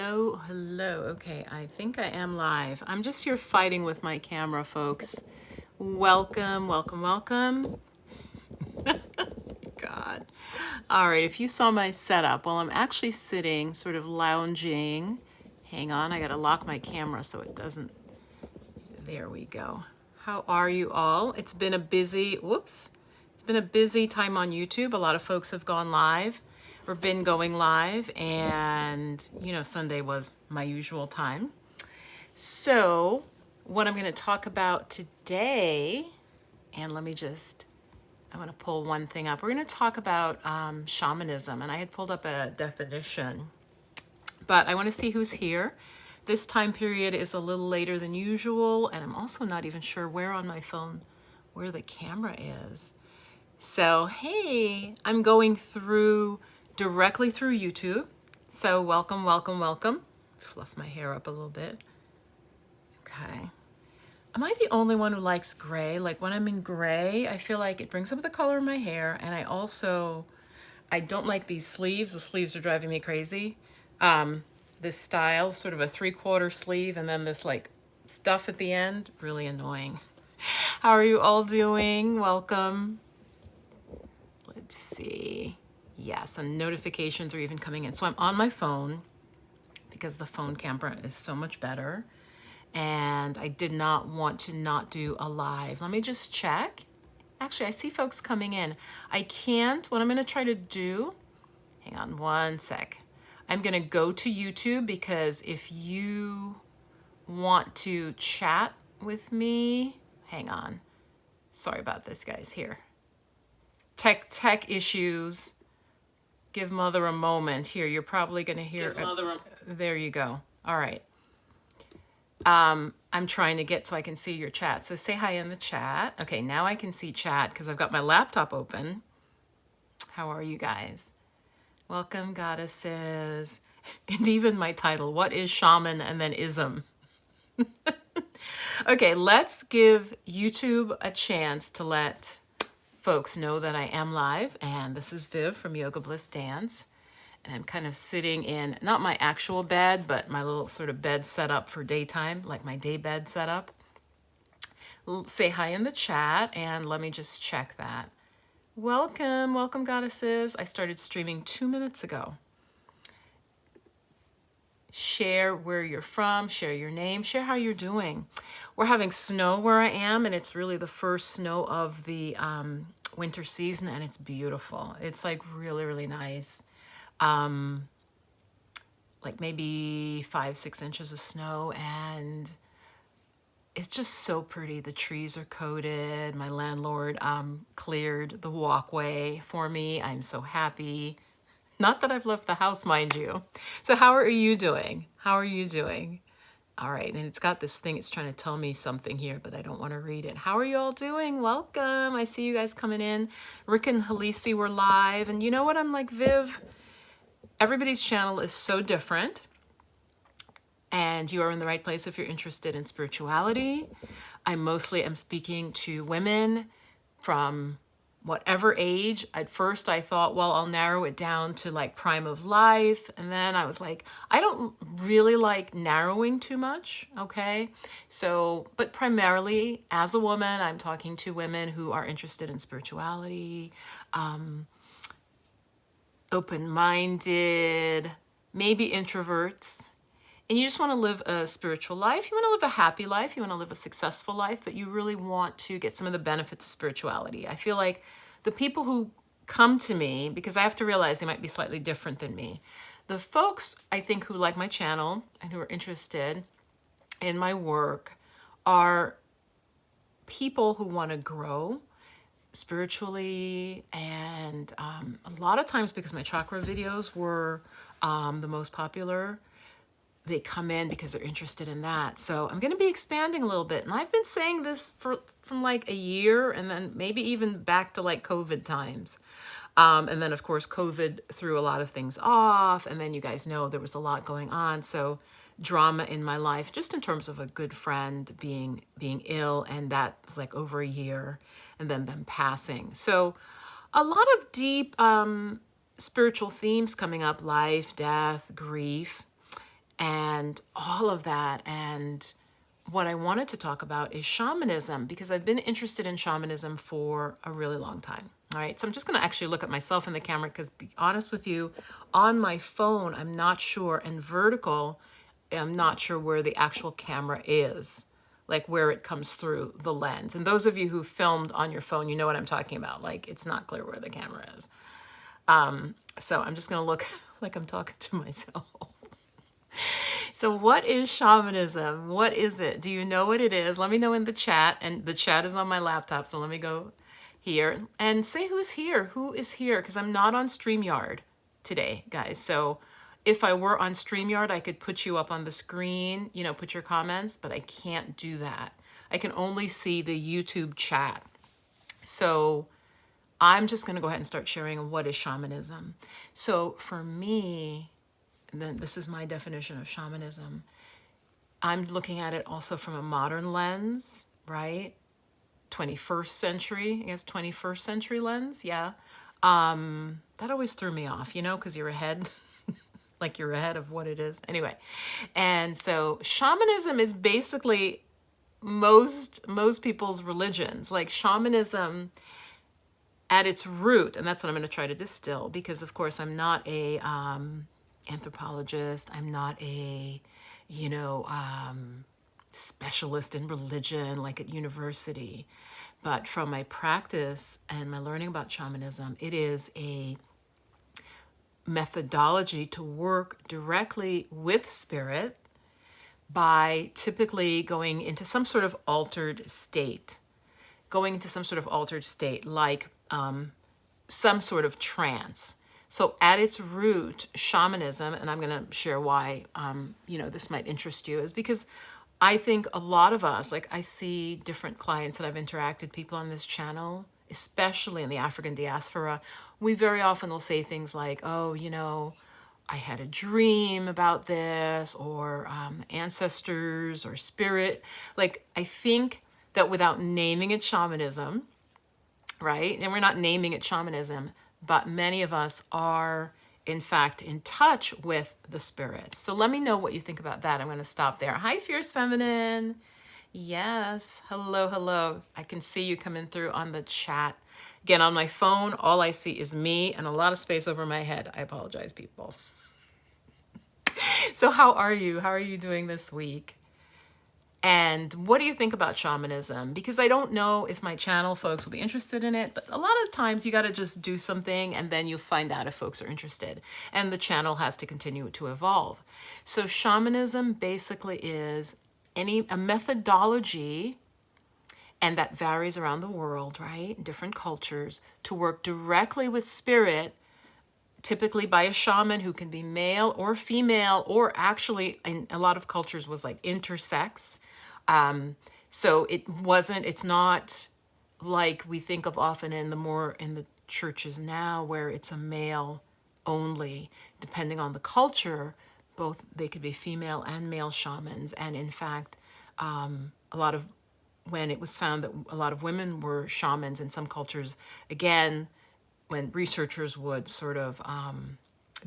Hello. Okay, I think I am live. I'm just here fighting with my camera, folks. Welcome, welcome, welcome. God. All right, if you saw my setup, well, I'm actually sitting, sort of lounging. Hang on, I gotta lock my camera so it doesn't. There we go. How are you all? It's been a busy, it's been a busy time on YouTube. A lot of folks have gone live or been going live, and Sunday was my usual time. So, what I'm going to talk about today, and I'm going to pull one thing up. We're going to talk about shamanism, and I had pulled up a definition, but I want to see who's here. This time period is a little later than usual, and I'm also not even sure where on my phone where the camera is. So, hey, I'm going directly through YouTube. So welcome, welcome, welcome. Fluff my hair up a little bit. Okay. Am I the only one who likes gray? Like when I'm in gray, I feel like it brings up the color of my hair. And I don't like these sleeves. The sleeves are driving me crazy. This style, sort of a 3/4 sleeve, and then this like stuff at the end, really annoying. How are you all doing? Welcome. Let's see. Yes, and notifications are even coming in. So I'm on my phone because the phone camera is so much better. And I did not want to not do a live. Let me just check. Actually, I see folks coming in. What I'm going to try to do, hang on one sec. I'm going to go to YouTube because if you want to chat with me, hang on. Sorry about this, guys, here. Tech issues. Give mother a moment. Here, you're probably going to hear. There you go. All right. I'm trying to get so I can see your chat. So say hi in the chat. Okay, now I can see chat because I've got my laptop open. How are you guys? Welcome, goddesses. And even my title, what is shaman and then ism? Okay, let's give YouTube a chance to let folks know that I am live. And this is Viv from Yoga Bliss Dance. And I'm kind of sitting in, not my actual bed, but my little sort of bed set up for daytime, like my day bed setup. Say hi in the chat, and let me just check that. Welcome, welcome, goddesses. I started streaming 2 minutes ago. Share where you're from, share your name, share how you're doing. We're having snow where I am, and it's really the first snow of the winter season, and it's beautiful. It's like really, really nice. Like maybe 5-6 inches of snow, and it's just so pretty. The trees are coated. My landlord cleared the walkway for me. I'm so happy. Not that I've left the house, mind you. So how are you doing? How are you doing? All right, and it's got this thing, it's trying to tell me something here, but I don't want to read it. How are you all doing? Welcome. I see you guys coming in. Rick and Halisi were live, and you know what? I'm like, Viv, everybody's channel is so different, and you are in the right place if you're interested in spirituality. I mostly am speaking to women from whatever age. At first I thought, well, I'll narrow it down to like prime of life. And then I was like, I don't really like narrowing too much. Okay. So, but primarily as a woman, I'm talking to women who are interested in spirituality, open-minded, maybe introverts. And you just want to live a spiritual life. You want to live a happy life. You want to live a successful life, but you really want to get some of the benefits of spirituality. I feel like the people who come to me, because I have to realize they might be slightly different than me. The folks, I think, who like my channel and who are interested in my work are people who want to grow spiritually, and a lot of times because my chakra videos were the most popular, they come in because they're interested in that. So I'm going to be expanding a little bit. And I've been saying this from like a year, and then maybe even back to like COVID times. And then of course, COVID threw a lot of things off. And then you guys know there was a lot going on. So drama in my life, just in terms of a good friend being ill. And that was like over a year, and then them passing. So a lot of deep spiritual themes coming up: life, death, grief. and all of that. And what I wanted to talk about is shamanism, because I've been interested in shamanism for a really long time. All right, so I'm just going to actually look at myself in the camera because, be honest with you, on my phone, I'm not sure, and vertical, I'm not sure where the actual camera is, like where it comes through the lens. And those of you who filmed on your phone, you know what I'm talking about. Like, it's not clear where the camera is. So I'm just going to look like I'm talking to myself. So what is shamanism? What is it? Do you know what it is? Let me know in the chat. And the chat is on my laptop, so let me go here and say who's here. Who is here? Because I'm not on StreamYard today, guys. So if I were on StreamYard, I could put you up on the screen, you know, put your comments, but I can't do that. I can only see the YouTube chat. So I'm just going to go ahead and start sharing what is shamanism. So for me, then this is my definition of shamanism. I'm looking at it also from a modern lens, right? 21st century, I guess 21st century lens, yeah. That always threw me off, you know, because you're ahead, like you're ahead of what it is. Anyway, and so shamanism is basically most people's religions. Like shamanism at its root, and that's what I'm going to try to distill, because of course I'm not a anthropologist. I'm not a, you know, specialist in religion like at university. But from my practice and my learning about shamanism, it is a methodology to work directly with spirit by typically going into some sort of altered state, like some sort of trance. So at its root, shamanism, and I'm going to share why, you know, this might interest you, is because I think a lot of us, like I see different clients that I've interacted, people on this channel, especially in the African diaspora, we very often will say things like, oh, you know, I had a dream about this, or ancestors or spirit. Like, I think that without naming it shamanism, right? And we're not naming it shamanism, but many of us are, in fact, in touch with the spirits. So let me know what you think about that. I'm going to stop there. Hi, Fierce Feminine. Yes. Hello, hello. I can see you coming through on the chat. Again, on my phone, all I see is me and a lot of space over my head. I apologize, people. So how are you? How are you doing this week? And what do you think about shamanism? Because I don't know if my channel folks will be interested in it, but a lot of times you got to just do something and then you find out if folks are interested. And the channel has to continue to evolve. So shamanism basically is a methodology, and that varies around the world, right? In different cultures, to work directly with spirit, typically by a shaman who can be male or female, or actually in a lot of cultures was like intersex. So it's not like we think of often in the churches now, where it's a male only. Depending on the culture, both they could be female and male shamans. And in fact, when it was found that a lot of women were shamans in some cultures, again, when researchers would sort of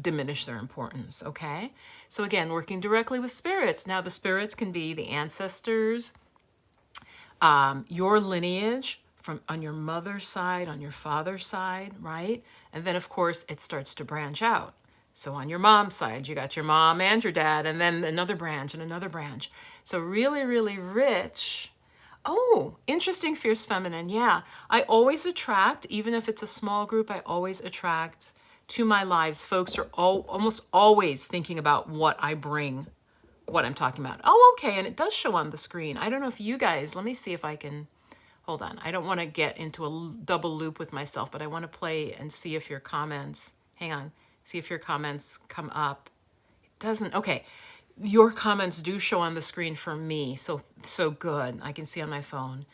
diminish their importance, okay? So again, working directly with spirits. Now the spirits can be the ancestors, your lineage from on your mother's side, on your father's side, right? And then of course it starts to branch out. So on your mom's side, you got your mom and your dad, and then another branch and another branch. So really, really rich. Oh, interesting, Fierce Feminine. Yeah, I always attract, even if it's a small group, I always attract to my lives. Folks are almost always thinking about what I bring, what I'm talking about. Oh, okay, and it does show on the screen. I don't know if you guys, let me see if I can, hold on. I don't want to get into a double loop with myself, but I want to play and see if your comments, hang on, see if your comments come up. It doesn't, okay. Your comments do show on the screen for me, so good. I can see on my phone.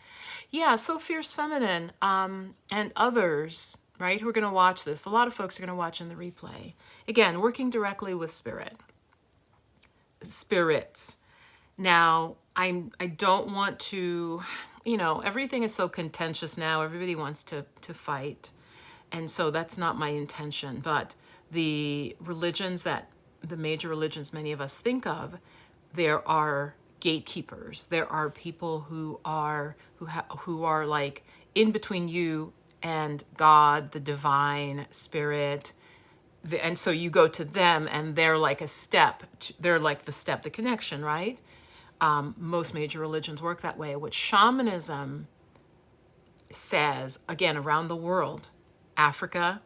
Yeah, so Fierce Feminine, and others, right, who are going to watch this. A lot of folks are going to watch in the replay. Again, working directly with spirits. Now, I don't want to, you know, everything is so contentious now. Everybody wants to fight, and so that's not my intention. But the religions that the major religions many of us think of, there are gatekeepers. There are people who are like in between you and God, the divine spirit. And so you go to them, and they're like a step. They're like the step, the connection, right? Most major religions work that way. What shamanism says, again, around the world, Africa,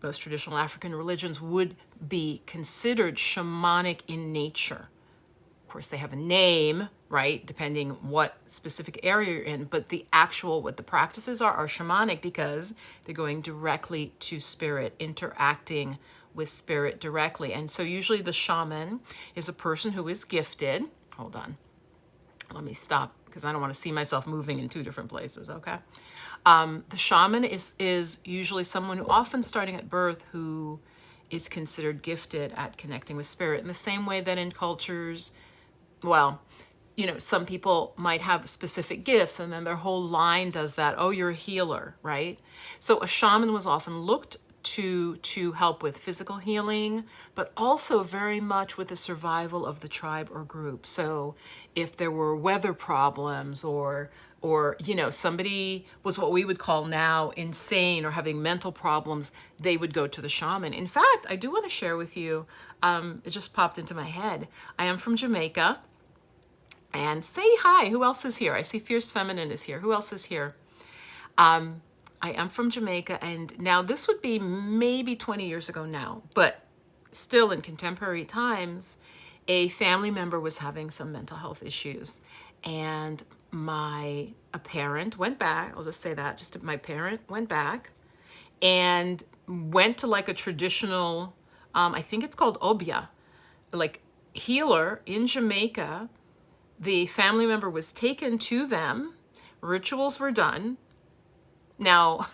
most traditional African religions would be considered shamanic in nature. Of course, they have a name, right, depending what specific area you're in, but the actual, what the practices are shamanic because they're going directly to spirit, interacting with spirit directly. And so usually the shaman is a person who is gifted. Hold on. Let me stop because I don't want to see myself moving in two different places, okay? The shaman is usually someone who, often starting at birth, who is considered gifted at connecting with spirit in the same way that in cultures, well, you know, some people might have specific gifts and then their whole line does that. Oh, you're a healer, right? So a shaman was often looked to help with physical healing, but also very much with the survival of the tribe or group. So if there were weather problems or you know, somebody was what we would call now insane or having mental problems, they would go to the shaman. In fact, I do want to share with you, it just popped into my head. I am from Jamaica. And say hi. Who else is here? I see Fierce Feminine is here. Who else is here? I am from Jamaica, and now this would be maybe 20 years ago now, but still in contemporary times, a family member was having some mental health issues, and a parent went back. I'll just say that. My parent went back and went to like a traditional, I think it's called obia, like healer in Jamaica. The family member was taken to them. Rituals were done. Now,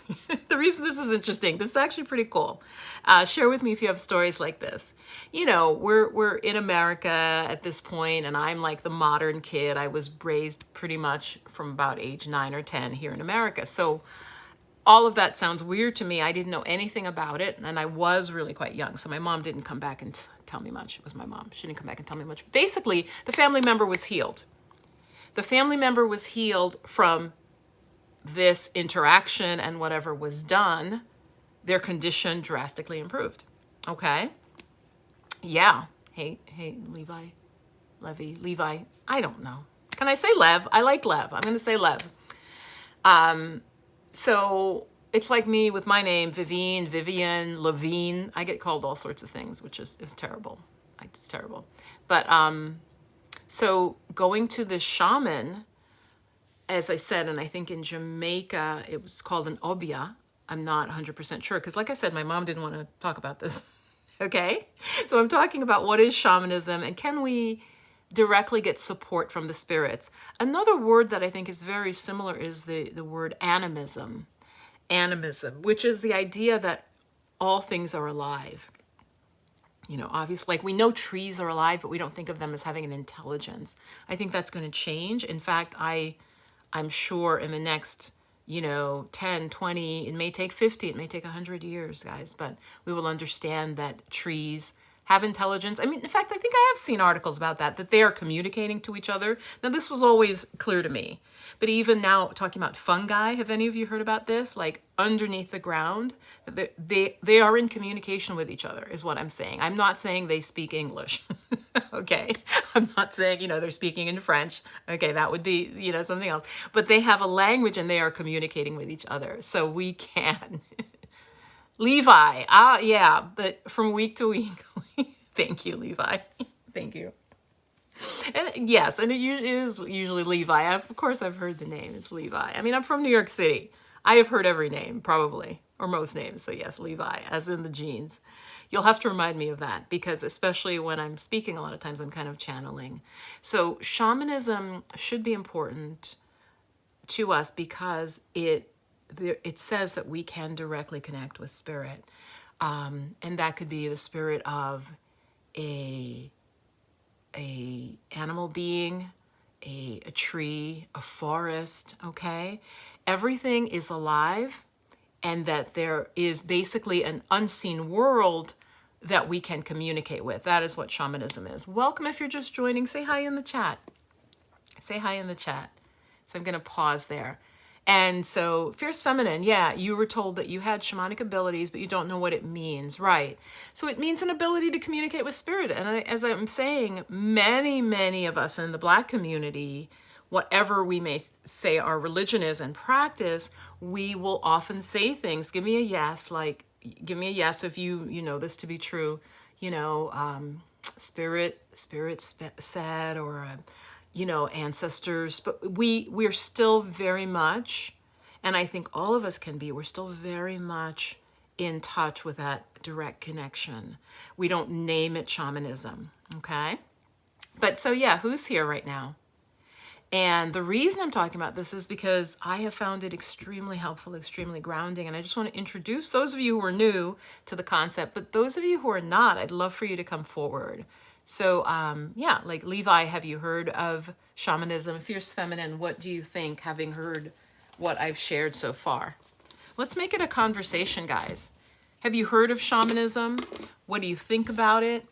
the reason this is interesting, this is actually pretty cool. Share with me if you have stories like this. You know, we're in America at this point, and I'm like the modern kid. I was raised pretty much from about age 9 or 10 here in America. So all of that sounds weird to me. I didn't know anything about it, and I was really quite young. So my mom didn't come back and tell me much. It was my mom. She didn't come back and tell me much. Basically, the family member was healed. The family member was healed from this interaction, and whatever was done, their condition drastically improved. Okay? Yeah. Hey, Levi. I don't know. Can I say Lev? I like Lev. I'm going to say Lev. So it's like me with my name, Vivian, Levine. I get called all sorts of things, which is terrible. It's terrible. But so going to the shaman, as I said, and I think in Jamaica, it was called an obia. I'm not 100% sure, because like I said, my mom didn't want to talk about this. Okay? So I'm talking about what is shamanism, and can we directly get support from the spirits? Another word that I think is very similar is the word animism. Animism, which is the idea that all things are alive. You know, obviously, like we know trees are alive, but we don't think of them as having an intelligence. I think that's going to change. In fact, I'm sure in the next, 10, 20, it may take 50, it may take 100 years, guys, but we will understand that trees have intelligence. I mean, in fact, I think I have seen articles about that they are communicating to each other. Now, this was always clear to me, but even now talking about fungi, have any of you heard about this? Like underneath the ground, they are in communication with each other is what I'm saying. I'm not saying they speak English. Okay. I'm not saying, they're speaking in French. Okay. That would be, something else, but they have a language and they are communicating with each other. So we can. Levi. Yeah. But from week to week. Thank you, Levi. Thank you. And yes, and it is usually Levi. Of course, I've heard the name. It's Levi. I mean, I'm from New York City. I have heard every name, probably, or most names. So yes, Levi, as in the genes. You'll have to remind me of that, because especially when I'm speaking, a lot of times I'm kind of channeling. So shamanism should be important to us because it says that we can directly connect with spirit. And that could be the spirit of a animal being, a tree, a forest, okay? Everything is alive, and that there is basically an unseen world that we can communicate with. That is what shamanism is. Welcome if you're just joining. Say hi in the chat. Say hi in the chat. So I'm going to pause there. And so fierce feminine, yeah, you were told that you had shamanic abilities, but you don't know what it means, right? So it means an ability to communicate with spirit. And as I'm saying, many of us in the Black community, whatever we may say our religion is and practice, we will often say things, give me a yes, like, give me a yes if you know this to be true, spirit said, or ancestors, but we're still very much, and I think all of us can be, we're still very much in touch with that direct connection. We don't name it shamanism, okay? But so yeah, who's here right now? And the reason I'm talking about this is because I have found it extremely helpful, extremely grounding. And I just want to introduce those of you who are new to the concept, but those of you who are not, I'd love for you to come forward. So yeah, like Levi, have you heard of shamanism, fierce feminine? What do you think, having heard what I've shared so far? Let's make it a conversation, guys. Have you heard of shamanism? What do you think about it?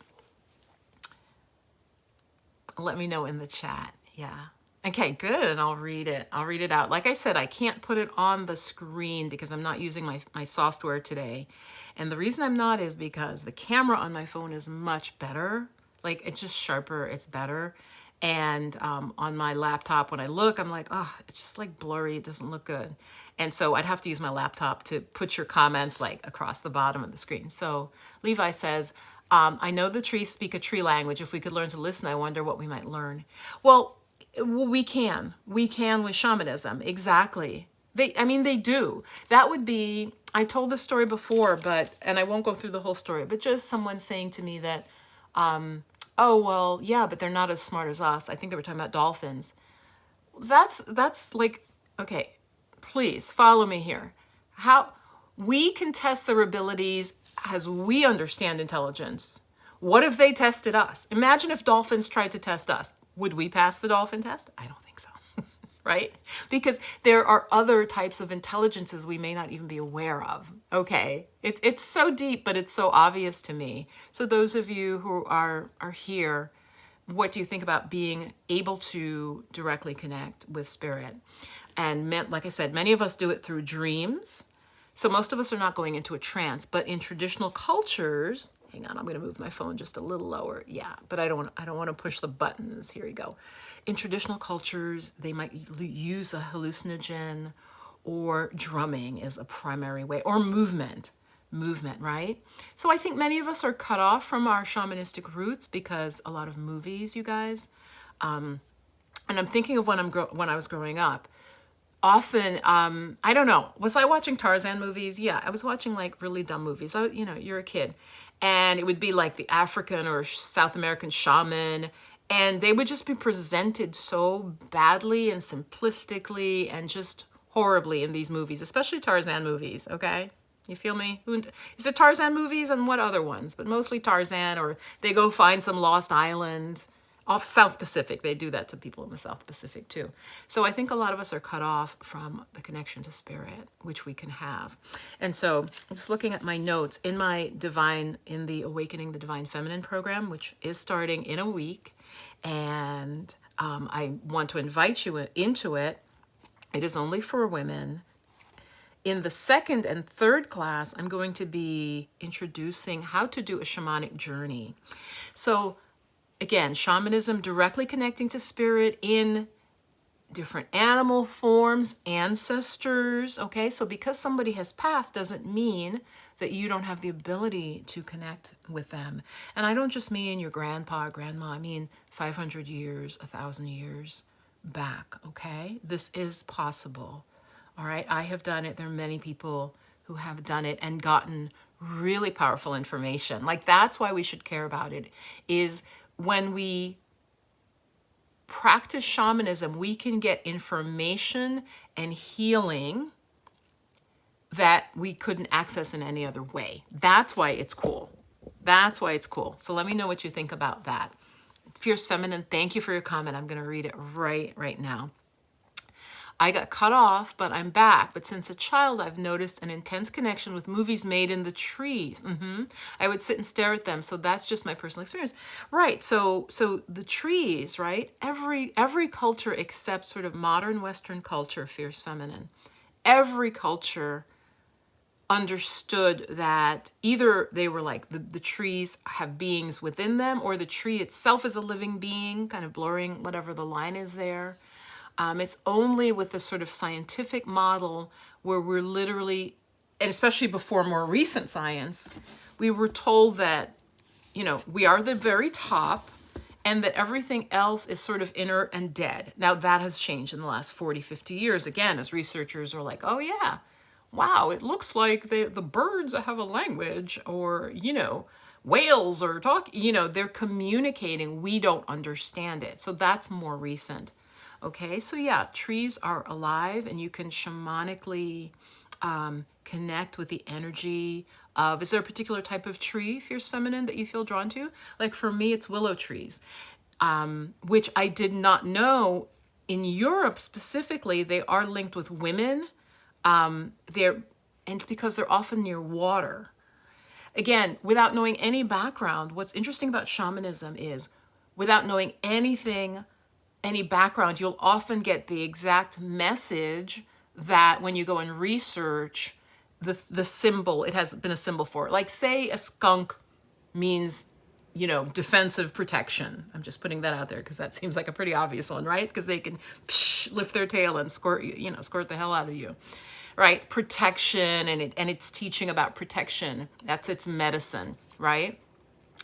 Let me know in the chat. Yeah. Okay, good, and I'll read it. I'll read it out. Like I said, I can't put it on the screen because I'm not using my software today. And the reason I'm not is because the camera on my phone is much better. Like, it's just sharper, it's better. And on my laptop, when I look, I'm like, oh, it's just like blurry, it doesn't look good. And so I'd have to use my laptop to put your comments like across the bottom of the screen. So Levi says, I know the trees speak a tree language. If we could learn to listen, I wonder what we might learn. Well, we can with shamanism. Exactly. They do. That would be, I told this story before, and I won't go through the whole story, but just someone saying to me that, oh, well, yeah, but they're not as smart as us. I think they were talking about dolphins. That's like, okay, please follow me here. How we can test their abilities as we understand intelligence. What if they tested us? Imagine if dolphins tried to test us. Would we pass the dolphin test? I don't think so, right? Because there are other types of intelligences we may not even be aware of, okay? It's so deep, but it's so obvious to me. So those of you who are here, what do you think about being able to directly connect with spirit? And like I said, many of us do it through dreams. So most of us are not going into a trance, but in traditional cultures, hang on, I'm going to move my phone just a little lower. Yeah, but I don't want to push the buttons. Here we go. In traditional cultures, they might use a hallucinogen, or drumming is a primary way, or movement, right? So I think many of us are cut off from our shamanistic roots because a lot of movies, you guys, and I'm thinking of when I was growing up. Often, I don't know, was I watching Tarzan movies? Yeah, I was watching like really dumb movies. You're a kid. And it would be like the African or South American shaman. And they would just be presented so badly and simplistically and just horribly in these movies, especially Tarzan movies, okay? You feel me? Is it Tarzan movies and what other ones? But mostly Tarzan, or they go find some lost island. Off South Pacific, they do that to people in the South Pacific too. So I think a lot of us are cut off from the connection to spirit, which we can have. And so just looking at my notes in the Awakening the Divine Feminine program, which is starting in a week, and I want to invite you into it. It is only for women. In the second and third class, I'm going to be introducing how to do a shamanic journey. So again, shamanism directly connecting to spirit in different animal forms, ancestors, okay? So because somebody has passed doesn't mean that you don't have the ability to connect with them. And I don't just mean your grandpa or grandma, I mean 500 years, 1,000 years back, okay? This is possible, all right? I have done it. There are many people who have done it and gotten really powerful information. Like, that's why we should care about it, is when we practice shamanism, we can get information and healing that we couldn't access in any other way. That's why it's cool. That's why it's cool. So let me know what you think about that. Fierce Feminine, thank you for your comment. I'm going to read it right now. I got cut off, but I'm back. But since a child, I've noticed an intense connection with movies made in the trees. I would sit and stare at them. So that's just my personal experience. Right. So the trees, right? Every culture except sort of modern Western culture, fierce feminine. Every culture understood that either they were like the trees have beings within them, or the tree itself is a living being, kind of blurring whatever the line is there. It's only with the sort of scientific model where we're literally, and especially before more recent science, we were told that, we are the very top and that everything else is sort of inert and dead. Now that has changed in the last 40, 50 years, again, as researchers are like, oh yeah, wow, it looks like the birds have a language, or, whales are talking, they're communicating. We don't understand it. So that's more recent. Okay, so yeah, trees are alive, and you can shamanically connect with the energy of, is there a particular type of tree, fierce feminine, that you feel drawn to? Like for me, it's willow trees, which I did not know. In Europe specifically, they are linked with women. And it's because they're often near water. Again, without knowing any background, what's interesting about shamanism is, without knowing anything, any background, you'll often get the exact message that when you go and research the symbol, it has been a symbol for it. Like say a skunk means, defensive protection. I'm just putting that out there because that seems like a pretty obvious one, right? Because they can lift their tail and squirt the hell out of you. Right? Protection, and it's teaching about protection. That's its medicine, right?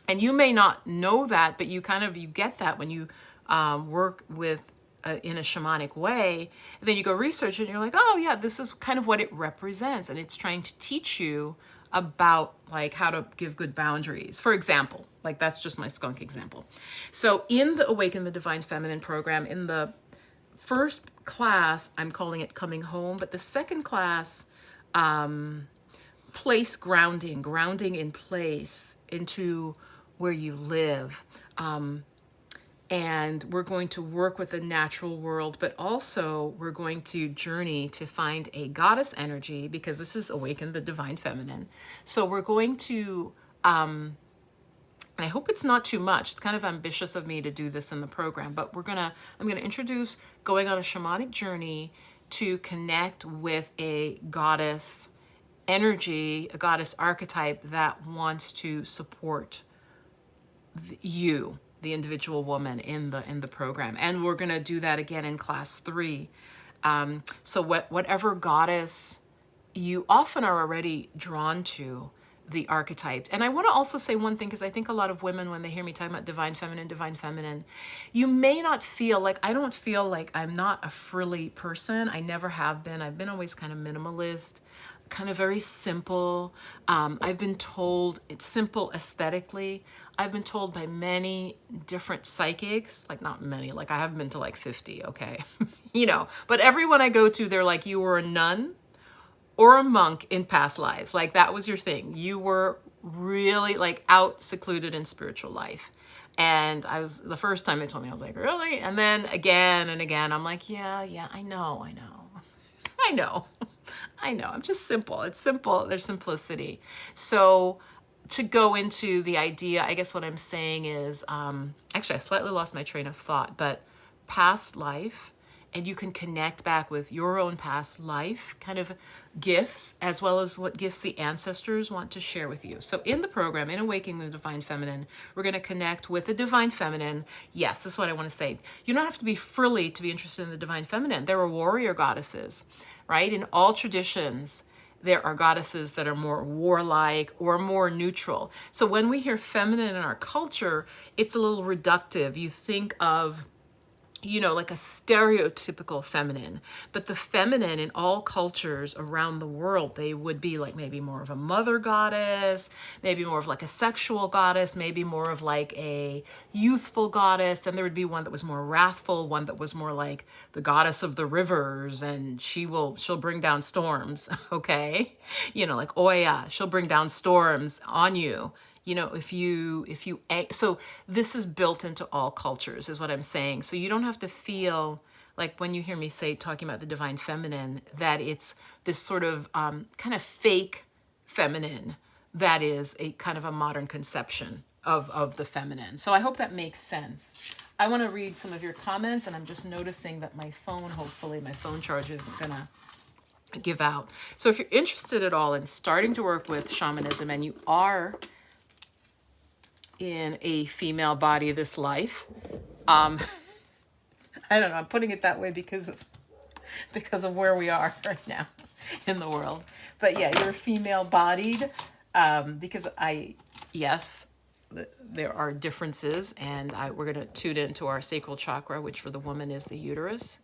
And you may not know that, but you get that when you work with in a shamanic way. And then you go research it and you're like, oh yeah, this is kind of what it represents. And it's trying to teach you about like how to give good boundaries. For example, like that's just my skunk example. So in the Awaken the Divine Feminine program, in the first class, I'm calling it Coming Home, but the second class, place grounding in place into where you live. And we're going to work with the natural world, but also we're going to journey to find a goddess energy, because this is Awaken the Divine Feminine. So we're going to, and I hope it's not too much. It's kind of ambitious of me to do this in the program, but I'm gonna introduce going on a shamanic journey to connect with a goddess energy, a goddess archetype that wants to support you, the individual woman in the program. And we're gonna do that again in class 3. So whatever goddess you often are already drawn to, the archetypes. And I want to also say one thing, because I think a lot of women, when they hear me talking about divine feminine, you may not feel like, I don't feel like I'm not a frilly person. I never have been. I've been always kind of minimalist, kind of very simple. I've been told it's simple aesthetically. I've been told by many different psychics, like not many, like I haven't been to like 50, okay? But everyone I go to, they're like, you were a nun or a monk in past lives. Like that was your thing. You were really like out secluded in spiritual life. And the first time they told me, I was like, really? And then again and again, I'm like, yeah, I know. I'm just simple. It's simple. There's simplicity. So to go into the idea, I guess what I'm saying is, actually I slightly lost my train of thought, but past life, and you can connect back with your own past life kind of gifts, as well as what gifts the ancestors want to share with you. So in the program, in Awakening the Divine Feminine, we're going to connect with the Divine Feminine. Yes, this is what I want to say. You don't have to be frilly to be interested in the Divine Feminine. There are warrior goddesses, right? In all traditions, there are goddesses that are more warlike or more neutral. So when we hear feminine in our culture, it's a little reductive. You think of like a stereotypical feminine, but the feminine in all cultures around the world, they would be like maybe more of a mother goddess, maybe more of like a sexual goddess, maybe more of like a youthful goddess. Then there would be one that was more wrathful, one that was more like the goddess of the rivers, and she'll bring down storms. Okay. Like Oya, she'll bring down storms on you. So this is built into all cultures is what I'm saying. So you don't have to feel like when you hear me say, talking about the divine feminine, that it's this sort of kind of fake feminine that is a kind of a modern conception of the feminine. So I hope that makes sense. I want to read some of your comments, and I'm just noticing that my phone, hopefully my phone charge isn't gonna give out. So if you're interested at all in starting to work with shamanism, and you are in a female body this life, I don't know, I'm putting it that way because of where we are right now in the world. But yeah, you're female bodied, because yes, there are differences, and we're going to tune into our sacral chakra, which for the woman is the uterus.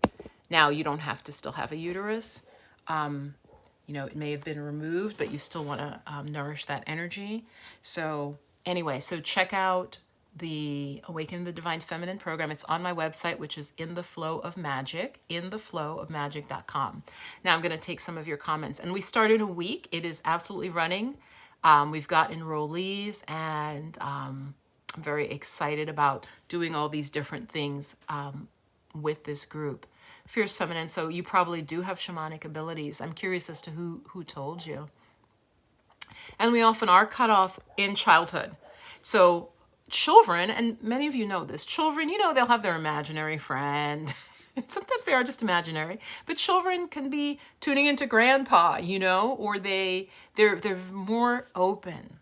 Now, you don't have to still have a uterus. It may have been removed, but you still want to nourish that energy. So anyway, so check out the Awaken the Divine Feminine program. It's on my website, which is In the Flow of Magic, intheflowofmagic.com. Now I'm going to take some of your comments. And we start in a week. It is absolutely running. We've got enrollees, and I'm very excited about doing all these different things with this group. Fierce Feminine, so you probably do have shamanic abilities. I'm curious as to who told you. And we often are cut off in childhood. So children, and many of you know this, children, they'll have their imaginary friend. Sometimes they are just imaginary, but children can be tuning into grandpa, or they're more open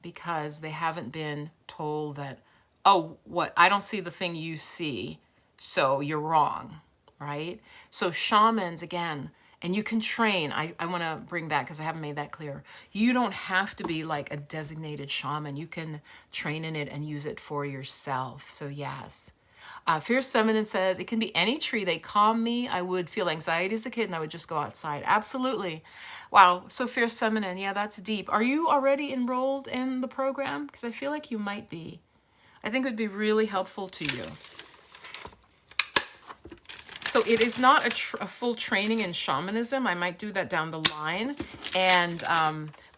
because they haven't been told that, oh, what, I don't see the thing you see, so you're wrong, right? So shamans, again, and you can train. I want to bring that because I haven't made that clear. You don't have to be like a designated shaman. You can train in it and use it for yourself. So yes. Fierce Feminine says, it can be any tree. They calm me. I would feel anxiety as a kid and I would just go outside. Absolutely. Wow. So Fierce Feminine, yeah, that's deep. Are you already enrolled in the program? Because I feel like you might be. I think it would be really helpful to you. So it is not a full training in shamanism. I might do that down the line. And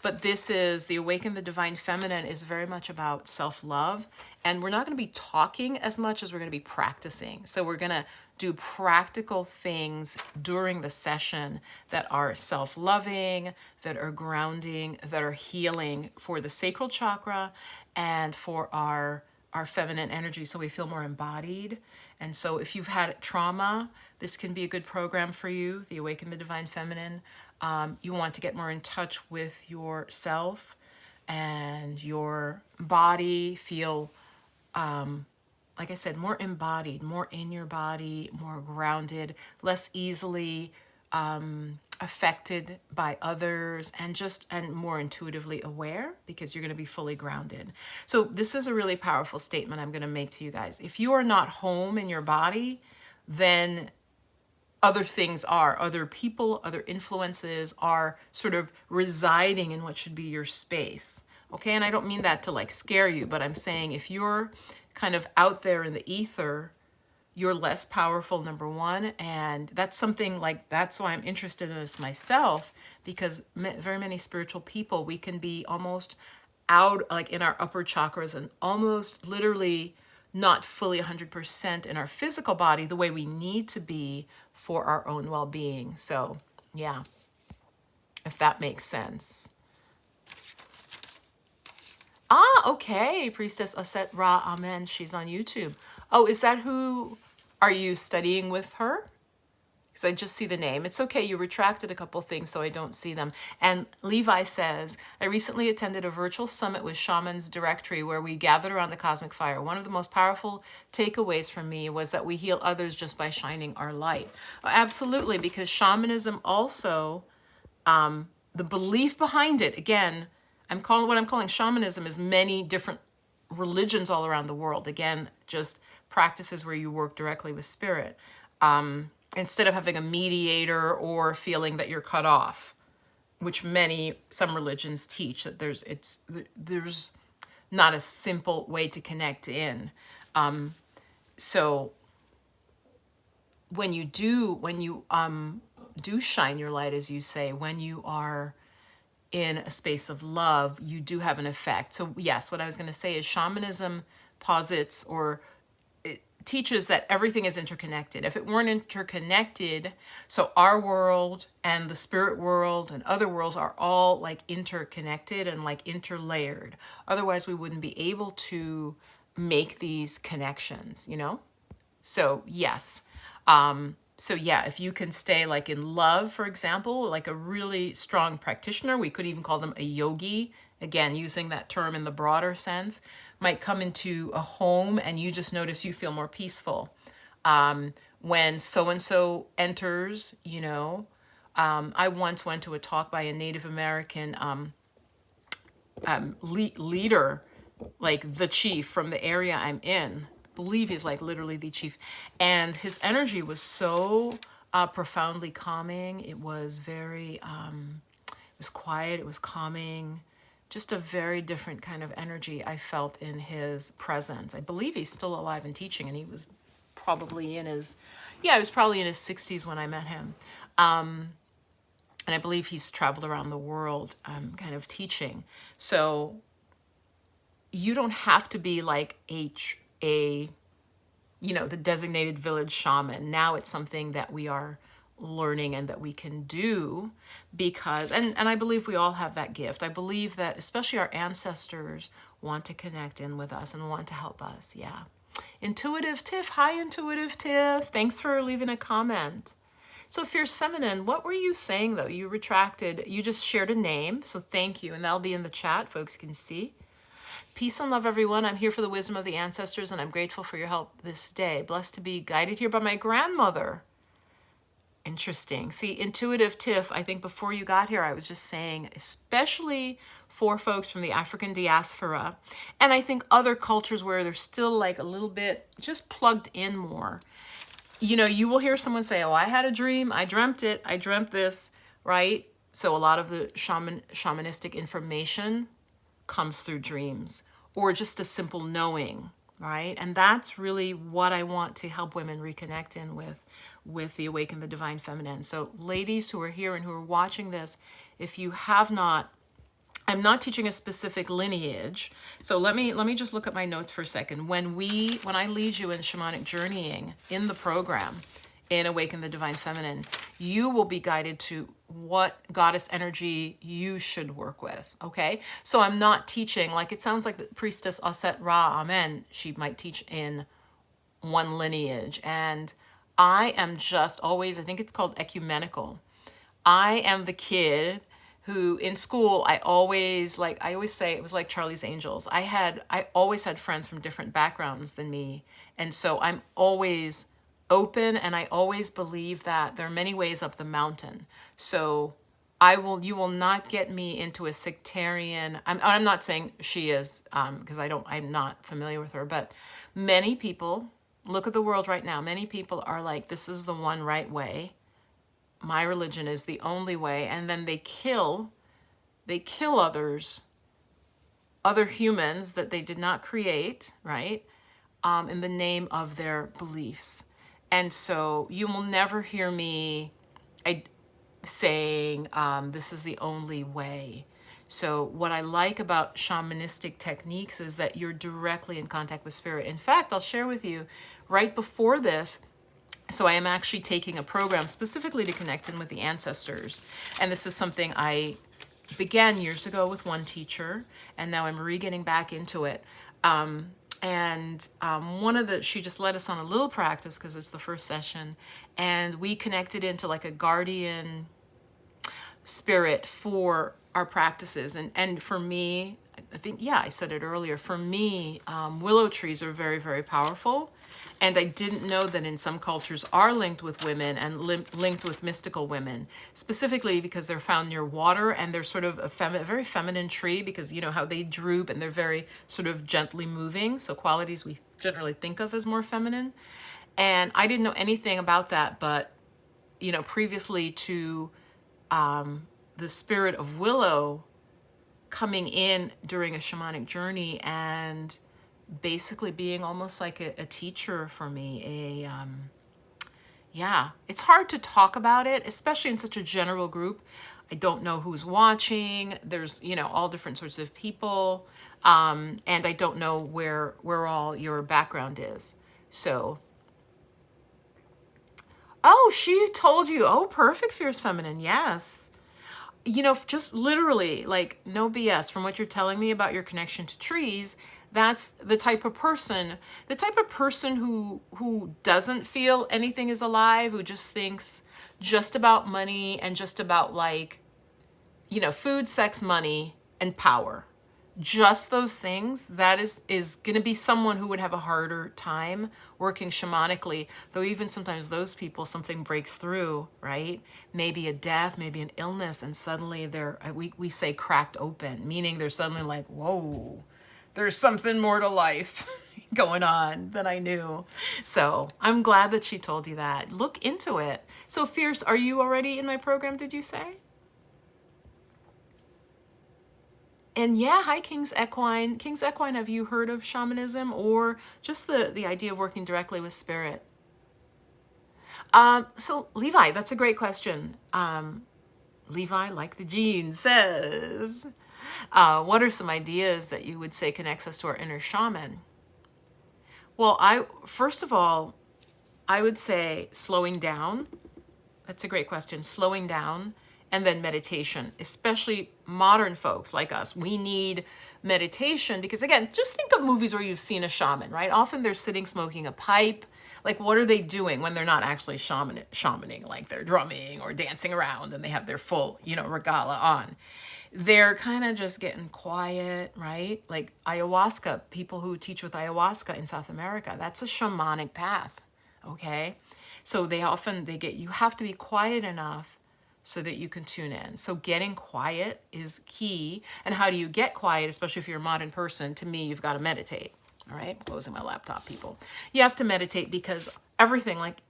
but this is the Awaken the Divine Feminine is very much about self-love. And we're not going to be talking as much as we're going to be practicing. So we're going to do practical things during the session that are self-loving, that are grounding, that are healing for the sacral chakra and for our feminine energy, so we feel more embodied. And so if you've had trauma, this can be a good program for you, the Awaken the Divine Feminine. You want to get more in touch with yourself and your body, feel, like I said, more embodied, more in your body, more grounded, less easily affected by others, and more intuitively aware because you're going to be fully grounded. So this is a really powerful statement I'm going to make to you guys. If you are not home in your body, then other things are, other people, other influences are sort of residing in what should be your space. Okay, and I don't mean that to like scare you, but I'm saying if you're kind of out there in the ether, you're less powerful, number one. And that's something like, that's why I'm interested in this myself, because very many spiritual people, we can be almost out like in our upper chakras and almost literally not fully 100% in our physical body the way we need to be for our own well-being. So yeah, if that makes sense. Okay, Priestess Aset Ra Amen. She's on YouTube. Oh, is that who, are you studying with her? Because I just see the name. It's okay, you retracted a couple things so I don't see them. And Levi says, I recently attended a virtual summit with Shamans Directory where we gathered around the cosmic fire. One of the most powerful takeaways for me was that we heal others just by shining our light. Absolutely, because shamanism also, the belief behind it, again, what I'm calling shamanism is many different religions all around the world. Again, just practices where you work directly with spirit. Instead of having a mediator or feeling that you're cut off, which some religions teach that there's not a simple way to connect in. So when you do shine your light, as you say, when you are in a space of love, you do have an effect. So yes, what I was going to say is shamanism posits, or teaches that everything is interconnected. If it weren't interconnected, so our world and the spirit world and other worlds are all like interconnected and like interlayered. Otherwise, we wouldn't be able to make these connections, you know? So yes. So yeah, if you can stay like in love, for example, like a really strong practitioner, we could even call them a yogi, again, using that term in the broader sense, might come into a home and you just notice you feel more peaceful. When so-and-so enters, you know, I once went to a talk by a Native American leader, like the chief from the area I'm in. I believe he's like literally the chief. And his energy was so profoundly calming. It was very, it was quiet, it was calming. Just a very different kind of energy I felt in his presence. I believe he's still alive and teaching, and he was probably in his, yeah, he was probably in his 60s when I met him. And I believe he's traveled around the world kind of teaching. So you don't have to be like a you know, the designated village shaman. Now it's something that we are learning and that we can do because, and I believe we all have that gift. I believe that especially our ancestors want to connect in with us and want to help us. Yeah. Intuitive Tiff. Hi, Intuitive Tiff. Thanks for leaving a comment. So Fierce Feminine, what were you saying though? You retracted, you just shared a name. So thank you. And that'll be in the chat. Folks can see. Peace and love, everyone. I'm here for the wisdom of the ancestors, and I'm grateful for your help this day. Blessed to be guided here by my grandmother. Interesting. See, Intuitive Tiff, I think before you got here, I was just saying, especially for folks from the African diaspora, and I think other cultures where they're still like a little bit just plugged in more. You know, you will hear someone say, oh, I had a dream. I dreamt it. I dreamt this, right? So a lot of the shamanistic information comes through dreams or just a simple knowing, right? And that's really what I want to help women reconnect in with the Awaken the Divine Feminine. So ladies who are here and who are watching this, if you have not, I'm not teaching a specific lineage. So let me just look at my notes for a second. When I lead you in shamanic journeying in the program, in Awaken the Divine Feminine, you will be guided to what goddess energy you should work with, okay? So I'm not teaching, like it sounds like the priestess Aset Ra, Amen, she might teach in one lineage. And I am just always, I think it's called ecumenical. I am the kid who in school, I always say it was like Charlie's Angels. I always had friends from different backgrounds than me. And so I'm always open, and I always believe that there are many ways up the mountain. So you will not get me into a sectarian, I'm not saying she is, because I'm not familiar with her, but many people, look at the world right now, many people are like, this is the one right way. My religion is the only way. And then they kill other humans that they did not create, right? In the name of their beliefs. And so you will never hear me saying this is the only way. So what I like about shamanistic techniques is that you're directly in contact with spirit. In fact, I'll share with you right before this, so I am actually taking a program specifically to connect in with the ancestors. And this is something I began years ago with one teacher, and now I'm getting back into it. She just led us on a little practice because it's the first session, and we connected into like a guardian spirit for our practices. And for me, I think, yeah, I said it earlier, for me, willow trees are very, very powerful. And I didn't know that in some cultures are linked with women and linked with mystical women, specifically because they're found near water, and they're sort of a very feminine tree because you know how they droop and they're very sort of gently moving. So qualities we generally think of as more feminine. And I didn't know anything about that, but you know, previously to the spirit of willow coming in during a shamanic journey and basically being almost like a teacher for me. Yeah, it's hard to talk about it, especially in such a general group. I don't know who's watching. There's, you know, all different sorts of people. And I don't know where all your background is. So, oh, she told you. Oh, perfect, fierce feminine. Yes. You know, just literally, like, no BS, from what you're telling me about your connection to trees, that's the type of person who doesn't feel anything is alive, who just thinks just about money and just about, like, you know, food, sex, money, and power. Just those things, that is going to be someone who would have a harder time working shamanically, though even sometimes those people, something breaks through, right? Maybe a death, maybe an illness, and suddenly they're, we say cracked open, meaning they're suddenly like, whoa, there's something more to life going on than I knew. So I'm glad that she told you that. Look into it. So Fierce, are you already in my program, did you say? And yeah, hi, King's Equine. King's Equine, have you heard of shamanism or just the idea of working directly with spirit? So Levi, that's a great question. Levi, like the gene says, what are some ideas that you would say connects us to our inner shaman? Well, first of all, I would say slowing down. That's a great question. Slowing down, and then meditation, especially modern folks like us. We need meditation because, again, just think of movies where you've seen a shaman, right? Often they're sitting smoking a pipe. Like, what are they doing when they're not actually shamaning? Like, they're drumming or dancing around and they have their full, you know, regala on. They're kind of just getting quiet, right? Like ayahuasca, people who teach with ayahuasca in South America, that's a shamanic path, okay? So you have to be quiet enough so that you can tune in. So getting quiet is key. And how do you get quiet, especially if you're a modern person? To me, you've got to meditate. All right, closing my laptop, people. You have to meditate because everything, like,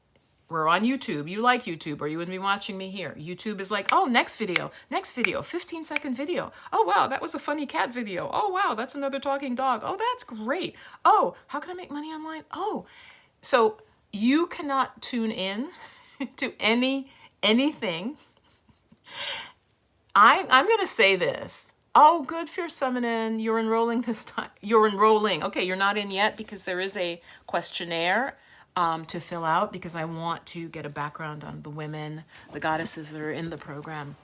we're on YouTube. You like YouTube, or you wouldn't be watching me here. YouTube is like, oh, next video, 15-second video. Oh, wow, that was a funny cat video. Oh, wow, that's another talking dog. Oh, that's great. Oh, how can I make money online? Oh, so you cannot tune in to anything. I'm going to say this. Oh, good, fierce feminine. You're enrolling this time. You're enrolling. Okay, you're not in yet because there is a questionnaire to fill out because I want to get a background on the women, the goddesses that are in the program.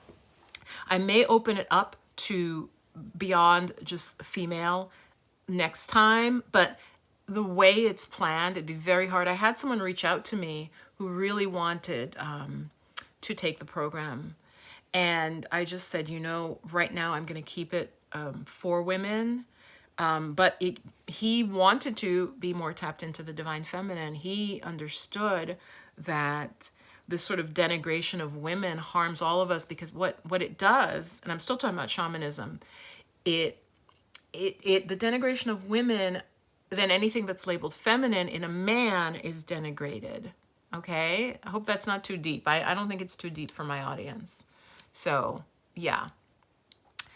I may open it up to beyond just female next time, but the way it's planned, it'd be very hard. I had someone reach out to me who really wanted to take the program. And I just said, you know, right now I'm going to keep it for women. But he wanted to be more tapped into the divine feminine. He understood that this sort of denigration of women harms all of us because what it does, and I'm still talking about shamanism, the denigration of women, then anything that's labeled feminine in a man is denigrated. Okay? I hope that's not too deep. I don't think it's too deep for my audience. So, yeah.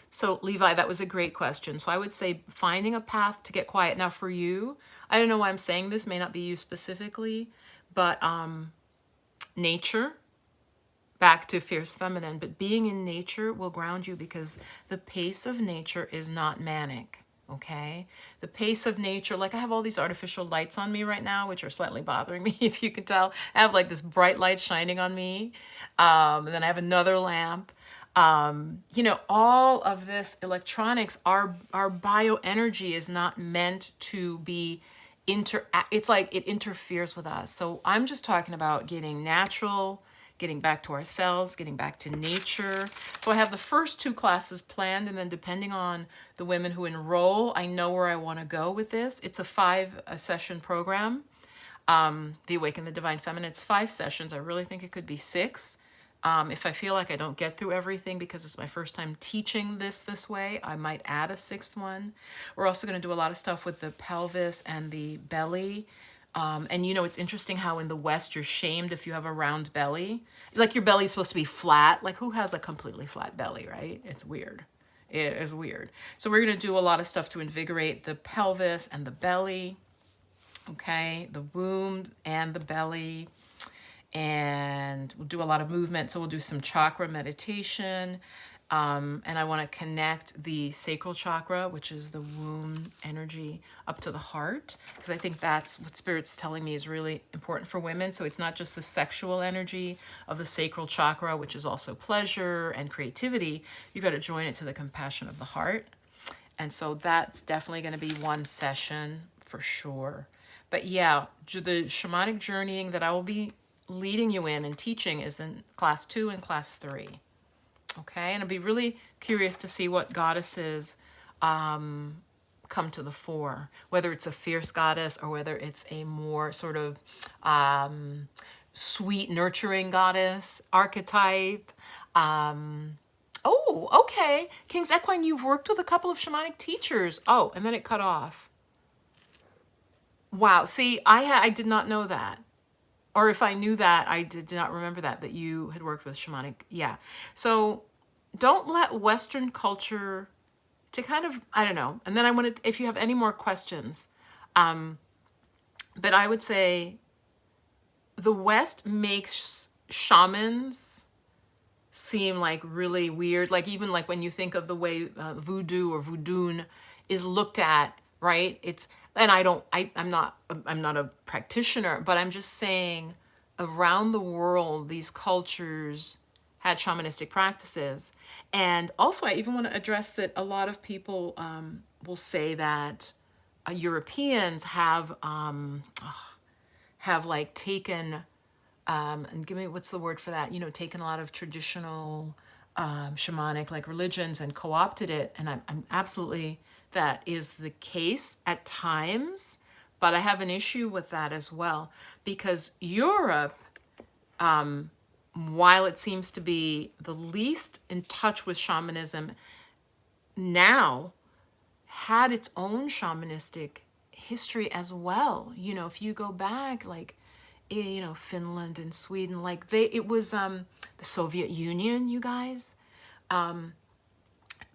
So, Levi, that was a great question. So I would say finding a path to get quiet. Now, for you, I don't know why I'm saying this, may not be you specifically, but nature, back to fierce feminine, but being in nature will ground you because the pace of nature is not manic. Okay, the pace of nature, like I have all these artificial lights on me right now, which are slightly bothering me, if you can tell. I have like this bright light shining on me. And then I have another lamp. You know, all of this electronics, our bioenergy is not meant to be it's like it interferes with us. So I'm just talking about getting natural, getting back to ourselves, getting back to nature. So I have the first 2 classes planned, and then depending on the women who enroll, I know where I want to go with this. It's a 5-session program. The Awaken the Divine Feminine, it's 5 sessions. I really think it could be 6. If I feel like I don't get through everything because it's my first time teaching this way, I might add a 6th one. We're also going to do a lot of stuff with the pelvis and the belly. And you know, it's interesting how in the West you're shamed if you have a round belly. Like your belly's supposed to be flat. Like who has a completely flat belly, right? It's weird. It is weird. So we're going to do a lot of stuff to invigorate the pelvis and the belly. Okay, the womb and the belly. And we'll do a lot of movement. So we'll do some chakra meditation. And I want to connect the sacral chakra, which is the womb energy, up to the heart, because I think that's what Spirit's telling me is really important for women. So it's not just the sexual energy of the sacral chakra, which is also pleasure and creativity. You got to join it to the compassion of the heart. And so that's definitely going to be one session for sure. But yeah, the shamanic journeying that I will be leading you in and teaching is in class 2 and class 3. Okay, and I'd be really curious to see what goddesses come to the fore, whether it's a fierce goddess or whether it's a more sort of sweet, nurturing goddess archetype. Oh, okay. King's Equine, you've worked with a couple of shamanic teachers. Oh, and then it cut off. Wow. See, I did not know that. Or if I knew that, I did not remember that you had worked with shamanic. Yeah. So don't let Western culture to kind of, I don't know. And then I wanted, if you have any more questions, but I would say the West makes shamans seem like really weird. Like even like when you think of the way voodoo or voodoo is looked at, right? It's, and I'm not a practitioner, but I'm just saying around the world, these cultures had shamanistic practices. And also I even want to address that a lot of people will say that Europeans have like taken, and give me, what's the word for that? You know, taken a lot of traditional shamanic like religions and co-opted it. And I'm absolutely, that is the case at times, but I have an issue with that as well, because Europe, while it seems to be the least in touch with shamanism now, had its own shamanistic history as well. You know, if you go back, like, you know, Finland and Sweden, like it was the Soviet Union, you guys.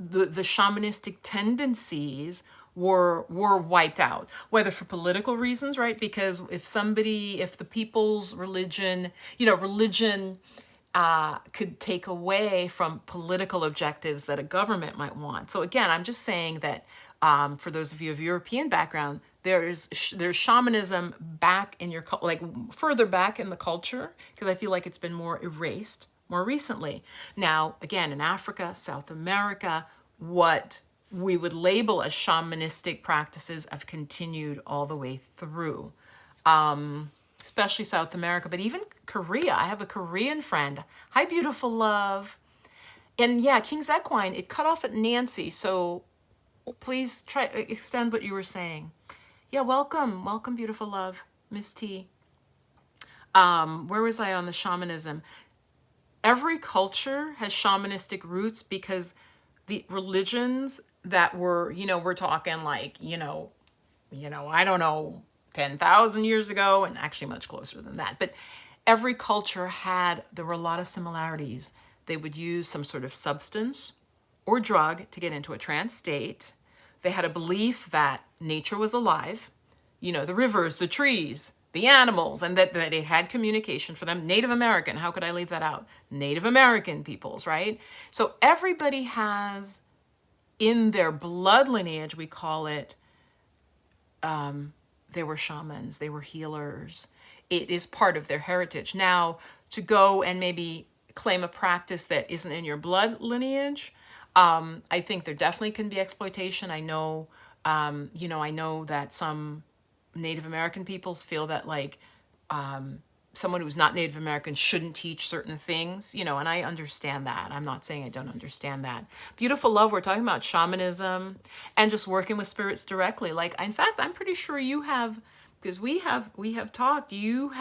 The shamanistic tendencies were wiped out, whether for political reasons, right? Because if the people's religion, you know, religion could take away from political objectives that a government might want. So again, I'm just saying that for those of you of European background, there's shamanism back in your, like further back in the culture, because I feel like it's been more erased more recently. Now, again, in Africa, South America, what we would label as shamanistic practices have continued all the way through, especially South America, but even Korea. I have a Korean friend. Hi, beautiful love. And yeah, King's Equine, it cut off at Nancy, so please try extend what you were saying. Yeah, welcome, beautiful love, Miss T. Where was I on the shamanism? Every culture has shamanistic roots because the religions that were, you know, we're talking like, you know, I don't know, 10,000 years ago, and actually much closer than that. But every culture there were a lot of similarities. They would use some sort of substance or drug to get into a trance state. They had a belief that nature was alive, you know, the rivers, the trees, the animals, and that it had communication for them. Native American, how could I leave that out? Native American peoples, right? So everybody has in their blood lineage, we call it, they were shamans, they were healers. It is part of their heritage. Now, to go and maybe claim a practice that isn't in your blood lineage, I think there definitely can be exploitation. I know, you know, I know that some Native American peoples feel that like someone who's not Native American shouldn't teach certain things, you know, and I understand that. I'm not saying I don't understand that. Beautiful love, we're talking about shamanism and just working with spirits directly. Like, in fact, I'm pretty sure you have, because we have talked, you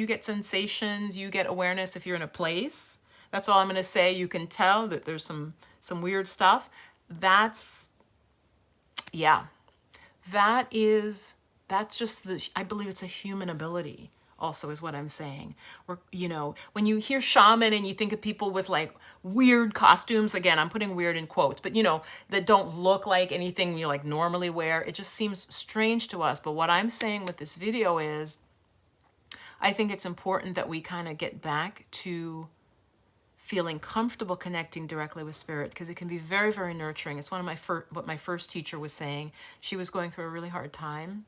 get sensations, you get awareness if you're in a place. That's all I'm going to say. You can tell that there's some weird stuff. That's just I believe it's a human ability also is what I'm saying. Or, you know, when you hear shaman and you think of people with like weird costumes, again, I'm putting weird in quotes, but you know, that don't look like anything you like normally wear, it just seems strange to us. But what I'm saying with this video is, I think it's important that we kind of get back to feeling comfortable connecting directly with spirit, because it can be very, very nurturing. It's one of my what my first teacher was saying. She was going through a really hard time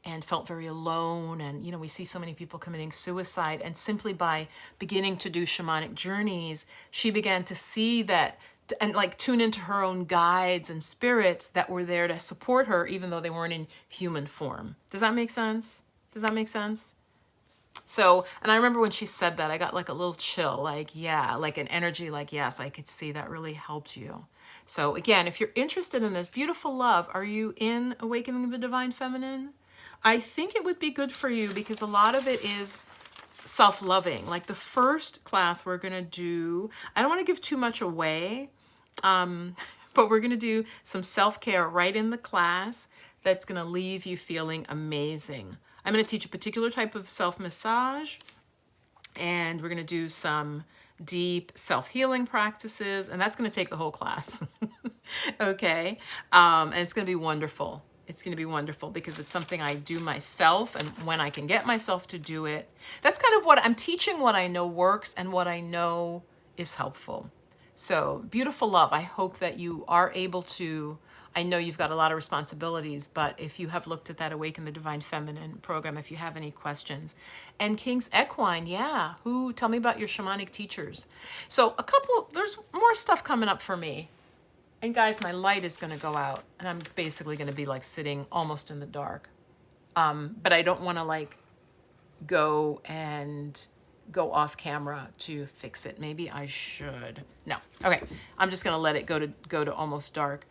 and felt very alone. And, you know, we see so many people committing suicide. And simply by beginning to do shamanic journeys, she began to see that and like tune into her own guides and spirits that were there to support her, even though they weren't in human form. Does that make sense? Does that make sense? So, and I remember when she said that, I got like a little chill, like, yeah, like an energy, like, yes, I could see that really helped you. So again, if you're interested in this beautiful love, are you in Awakening the Divine Feminine? I think it would be good for you because a lot of it is self-loving. Like the first class we're going to do, I don't want to give too much away, but we're going to do some self-care right in the class that's going to leave you feeling amazing. I'm going to teach a particular type of self-massage, and we're going to do some deep self-healing practices, and that's going to take the whole class. Okay? And it's going to be wonderful. It's going to be wonderful because it's something I do myself, and when I can get myself to do it, that's kind of what I'm teaching, what I know works and what I know is helpful. So, beautiful love. I hope that you are able to, I know you've got a lot of responsibilities, but if you have looked at that Awaken the Divine Feminine program, if you have any questions. And King's Equine, yeah, tell me about your shamanic teachers. So there's more stuff coming up for me. And guys, my light is going to go out, and I'm basically going to be like sitting almost in the dark. But I don't want to like go off camera to fix it. Maybe I should. No. Okay. I'm just going to let it go to almost dark.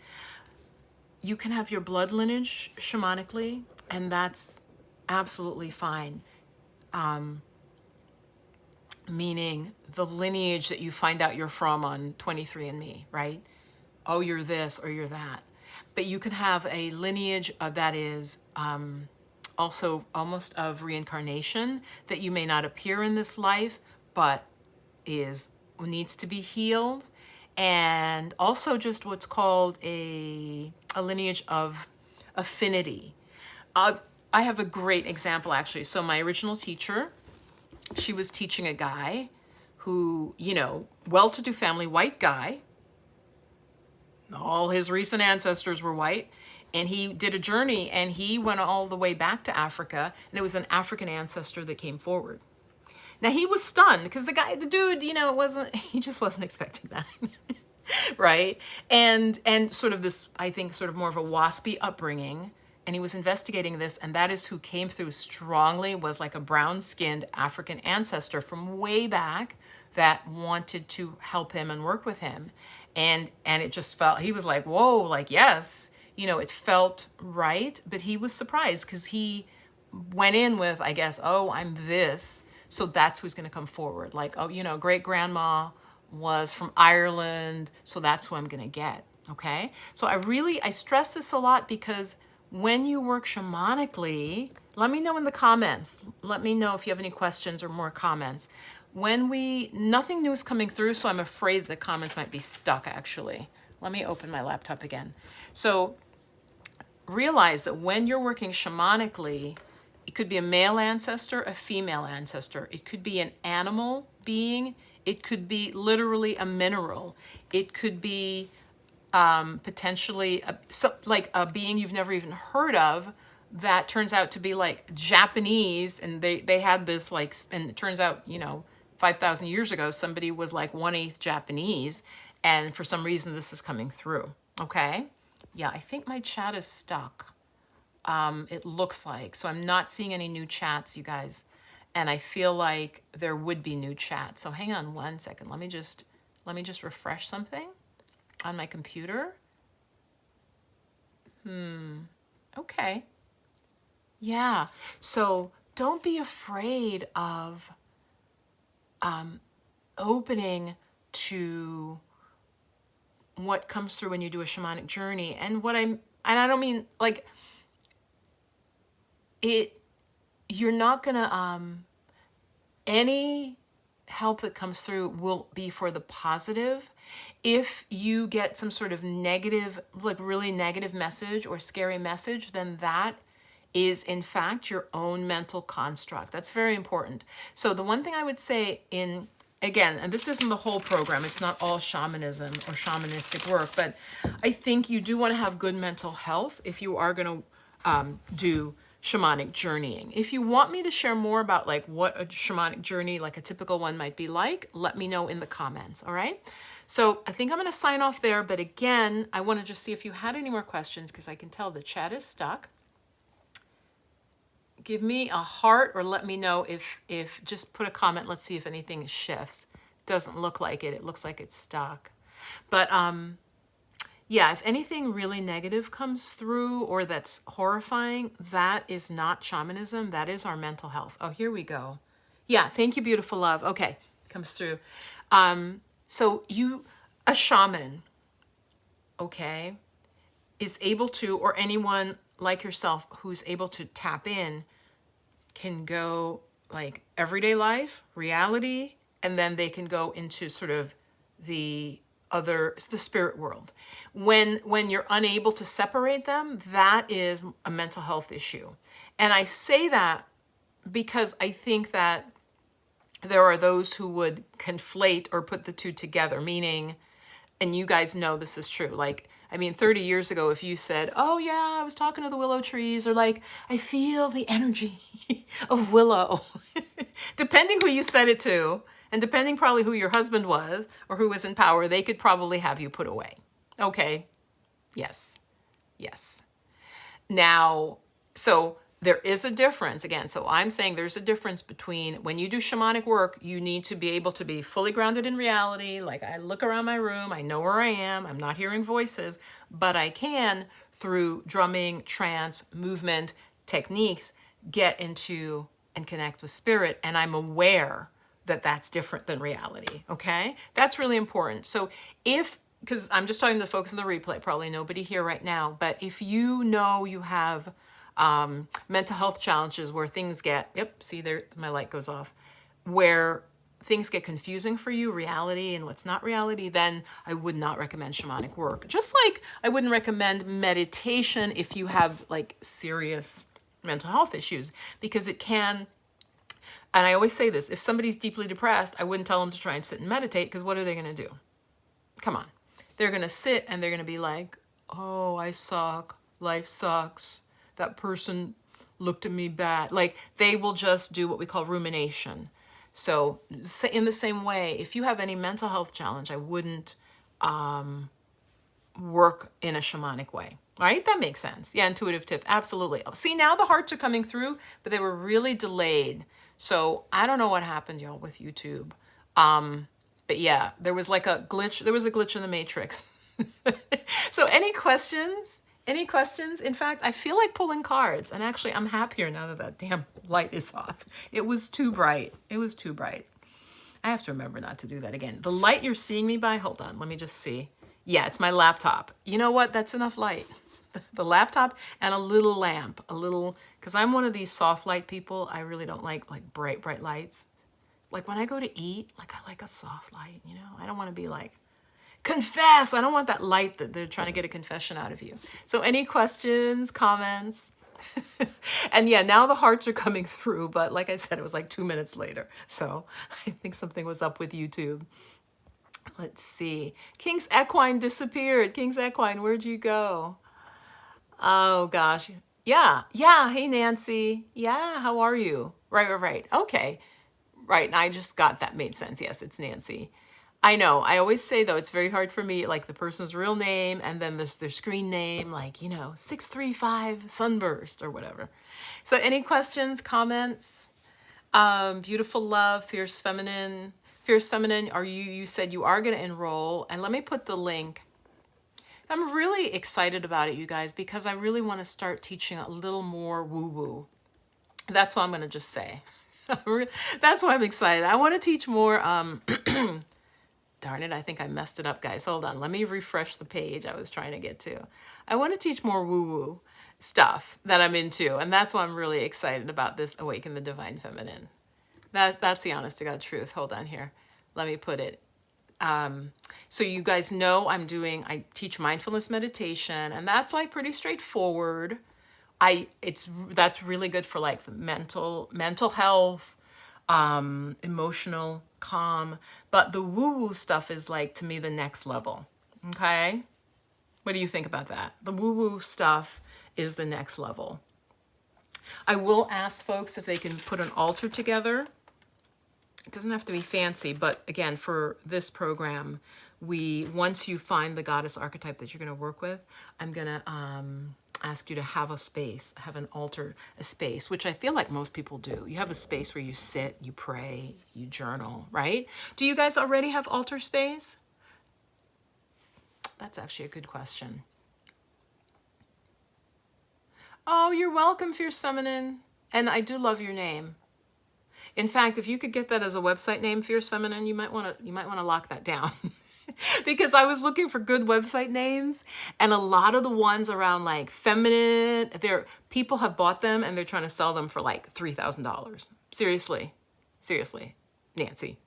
You can have your blood lineage shamanically, and that's absolutely fine. Meaning the lineage that you find out you're from on 23andMe, right? Oh, you're this or you're that. But you can have a lineage that is also almost of reincarnation, that you may not appear in this life, but needs to be healed. And also just what's called a lineage of affinity. I have a great example, actually. So my original teacher, she was teaching a guy who, well-to-do family, white guy. All his recent ancestors were white. And he did a journey, and he went all the way back to Africa, and it was an African ancestor that came forward. Now he was stunned because the dude, he just wasn't expecting that. Right? And sort of this, I think, sort of more of a waspy upbringing. And he was investigating this, and that is who came through strongly, was like a brown-skinned African ancestor from way back that wanted to help him and work with him. And it just felt, he was like, whoa, like, yes, it felt right, but he was surprised because he went in with, I guess, oh, I'm this, so that's who's going to come forward. Like, oh, great grandma was from Ireland, so that's who I'm going to get. Okay. So I stress this a lot because when you work shamanically, let me know in the comments. Let me know if you have any questions or more comments. Nothing new is coming through, so I'm afraid the comments might be stuck, actually. Let me open my laptop again. So realize that when you're working shamanically, it could be a male ancestor, a female ancestor. It could be an animal being. It could be literally a mineral. It could be potentially like a being you've never even heard of that turns out to be like Japanese, and they had this like, and it turns out, 5,000 years ago, somebody was like 1/8 Japanese, and for some reason this is coming through. Okay. Yeah, I think my chat is stuck. It looks like, so I'm not seeing any new chats, you guys. And I feel like there would be new chats. So hang on one second. Let me just refresh something on my computer. Okay. Yeah. So don't be afraid of opening to what comes through when you do a shamanic journey. And I don't mean like you're not gonna, any help that comes through will be for the positive. If you get some sort of negative, like really negative message or scary message, then that is in fact your own mental construct. That's very important. So the one thing I would say again, and this isn't the whole program, it's not all shamanism or shamanistic work, but I think you do want to have good mental health if you are going to do shamanic journeying. If you want me to share more about like what a shamanic journey, like a typical one might be like, let me know in the comments, all right? So I think I'm going to sign off there, but again, I want to just see if you had any more questions because I can tell the chat is stuck. Give me a heart or let me know if just put a comment. Let's see if anything shifts. Doesn't look like it. It looks like it's stuck. But yeah, if anything really negative comes through or that's horrifying, that is not shamanism. That is our mental health. Oh, here we go. Yeah, thank you, beautiful love. Okay, comes through. So a shaman, okay, is able to, or anyone like yourself who's able to tap in, can go like everyday life, reality, and then they can go into sort of the spirit world. When you're unable to separate them, that is a mental health issue. And I say that because I think that there are those who would conflate or put the two together, meaning, and you guys know this is true, like, I mean, 30 years ago, if you said, oh yeah, I was talking to the willow trees, or like, I feel the energy of willow, depending who you said it to, and depending probably who your husband was, or who was in power, they could probably have you put away. Okay, yes, yes. Now, so there is a difference again. So I'm saying there's a difference between when you do shamanic work, you need to be able to be fully grounded in reality. Like I look around my room, I know where I am, I'm not hearing voices, but I can, through drumming, trance, movement, techniques, get into and connect with spirit. And I'm aware that that's different than reality. Okay. That's really important. So because I'm just talking to the folks in the replay, probably nobody here right now, but if you know you have mental health challenges where things get, see there, my light goes off, where things get confusing for you, reality and what's not reality, then I would not recommend shamanic work. Just like I wouldn't recommend meditation if you have like serious mental health issues, because it can, and I always say this, if somebody's deeply depressed, I wouldn't tell them to try and sit and meditate, because what are they going to do? Come on. They're going to sit and they're going to be like, oh, I suck. Life sucks. That person looked at me bad. Like they will just do what we call rumination. So in the same way, if you have any mental health challenge, I wouldn't work in a shamanic way. All right, that makes sense. Yeah, intuitive tip, absolutely. See, now the hearts are coming through, but they were really delayed. So I don't know what happened, y'all, with YouTube. But yeah, there was like a glitch. There was a glitch in the matrix. So any questions? Any questions? In fact, I feel like pulling cards, and actually I'm happier now that that damn light is off. It was too bright. It was too bright. I have to remember not to do that again. The light you're seeing me by, hold on, let me just see. Yeah, it's my laptop. You know what? That's enough light. The laptop and a little lamp, because I'm one of these soft light people. I really don't like bright lights. Like when I go to eat, like I like a soft light, you know? I don't want to be like, confess. I don't want that light that they're trying to get a confession out of you. So any questions, comments? And yeah, now the hearts are coming through, but like I said, it was like 2 minutes later. So I think something was up with YouTube. Let's see. King's Equine disappeared. King's Equine, where'd you go? Oh gosh. Yeah. Hey, Nancy. Yeah. How are you? Right. Okay. Right. And I just got that made sense. Yes, it's Nancy. I know. I always say though, it's very hard for me, like the person's real name and then their screen name, like, 635 Sunburst or whatever. So any questions, comments? Beautiful love, fierce feminine. Fierce feminine, you said you are going to enroll, and let me put the link. I'm really excited about it, you guys, because I really want to start teaching a little more woo-woo. That's what I'm going to just say. That's why I'm excited. I want to teach more. Darn it, I think I messed it up, guys. Hold on. Let me refresh the page I was trying to get to. I want to teach more woo-woo stuff that I'm into, and that's why I'm really excited about this Awaken the Divine Feminine. That's the honest to God truth. Hold on here. Let me put it. So you guys know I teach mindfulness meditation, and that's like pretty straightforward. That's really good for like the mental health, emotional calm. But the woo-woo stuff is like, to me, the next level. Okay? What do you think about that? The woo-woo stuff is the next level. I will ask folks if they can put an altar together. It doesn't have to be fancy, but again, for this program, once you find the goddess archetype that you're going to work with, I'm going to ask you to have a space, have an altar, a space, which I feel like most people do. You have a space where you sit, you pray, you journal, right? Do you guys already have altar space? That's actually a good question. Oh, you're welcome, Fierce Feminine. And I do love your name. In fact, if you could get that as a website name, Fierce Feminine, you might want to lock that down. Because I was looking for good website names, and a lot of the ones around like feminine, people have bought them and they're trying to sell them for like $3,000. Seriously, Nancy,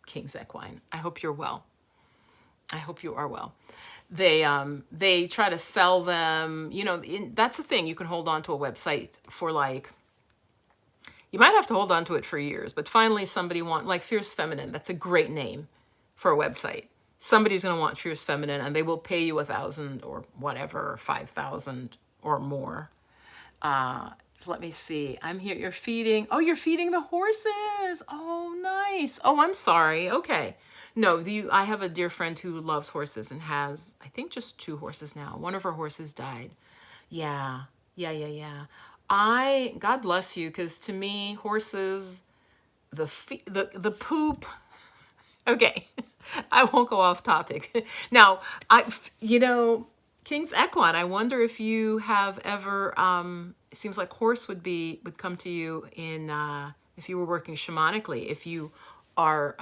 King's Equine. I hope you're well. I hope you are well. They try to sell them. You know, that's the thing. You can hold on to a website for like. You might have to hold on to it for years, but finally somebody like Fierce Feminine. That's a great name for a website. Somebody's going to want Fierce Feminine, and they will pay you $1,000 or whatever, 5,000 or more. So let me see. I'm here. You're feeding. Oh, you're feeding the horses. Oh, nice. Oh, I'm sorry. Okay. No, I have a dear friend who loves horses and has, I think, just 2 horses now. One of her horses died. Yeah. God bless you, because to me, horses, the poop. Okay, I won't go off topic. Now, King's Equine, I wonder if you have ever, it seems like horse would come to you in, if you were working shamanically, if you are,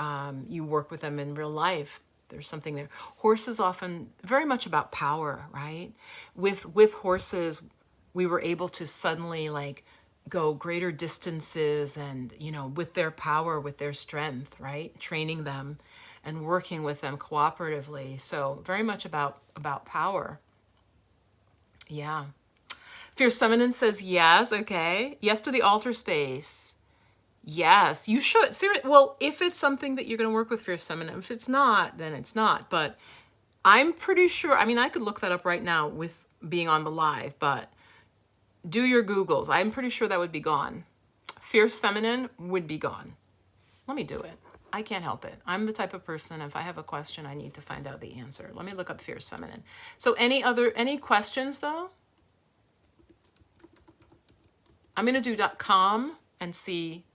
you work with them in real life, there's something there. Horse is often very much about power, right? With horses, we were able to suddenly like go greater distances and, with their power, with their strength, right? Training them and working with them cooperatively. So very much about power. Yeah. Fierce Feminine says yes. Okay. Yes to the altar space. Yes, you should. Well, if it's something that you're going to work with, Fierce Feminine, if it's not, then it's not. But I'm pretty sure, I could look that up right now with being on the live, but do your Googles. I'm pretty sure that would be gone. Fierce Feminine would be gone. Let me do it. I can't help it. I'm the type of person, if I have a question, I need to find out the answer. Let me look up Fierce Feminine. So any questions though? I'm going to do .com and see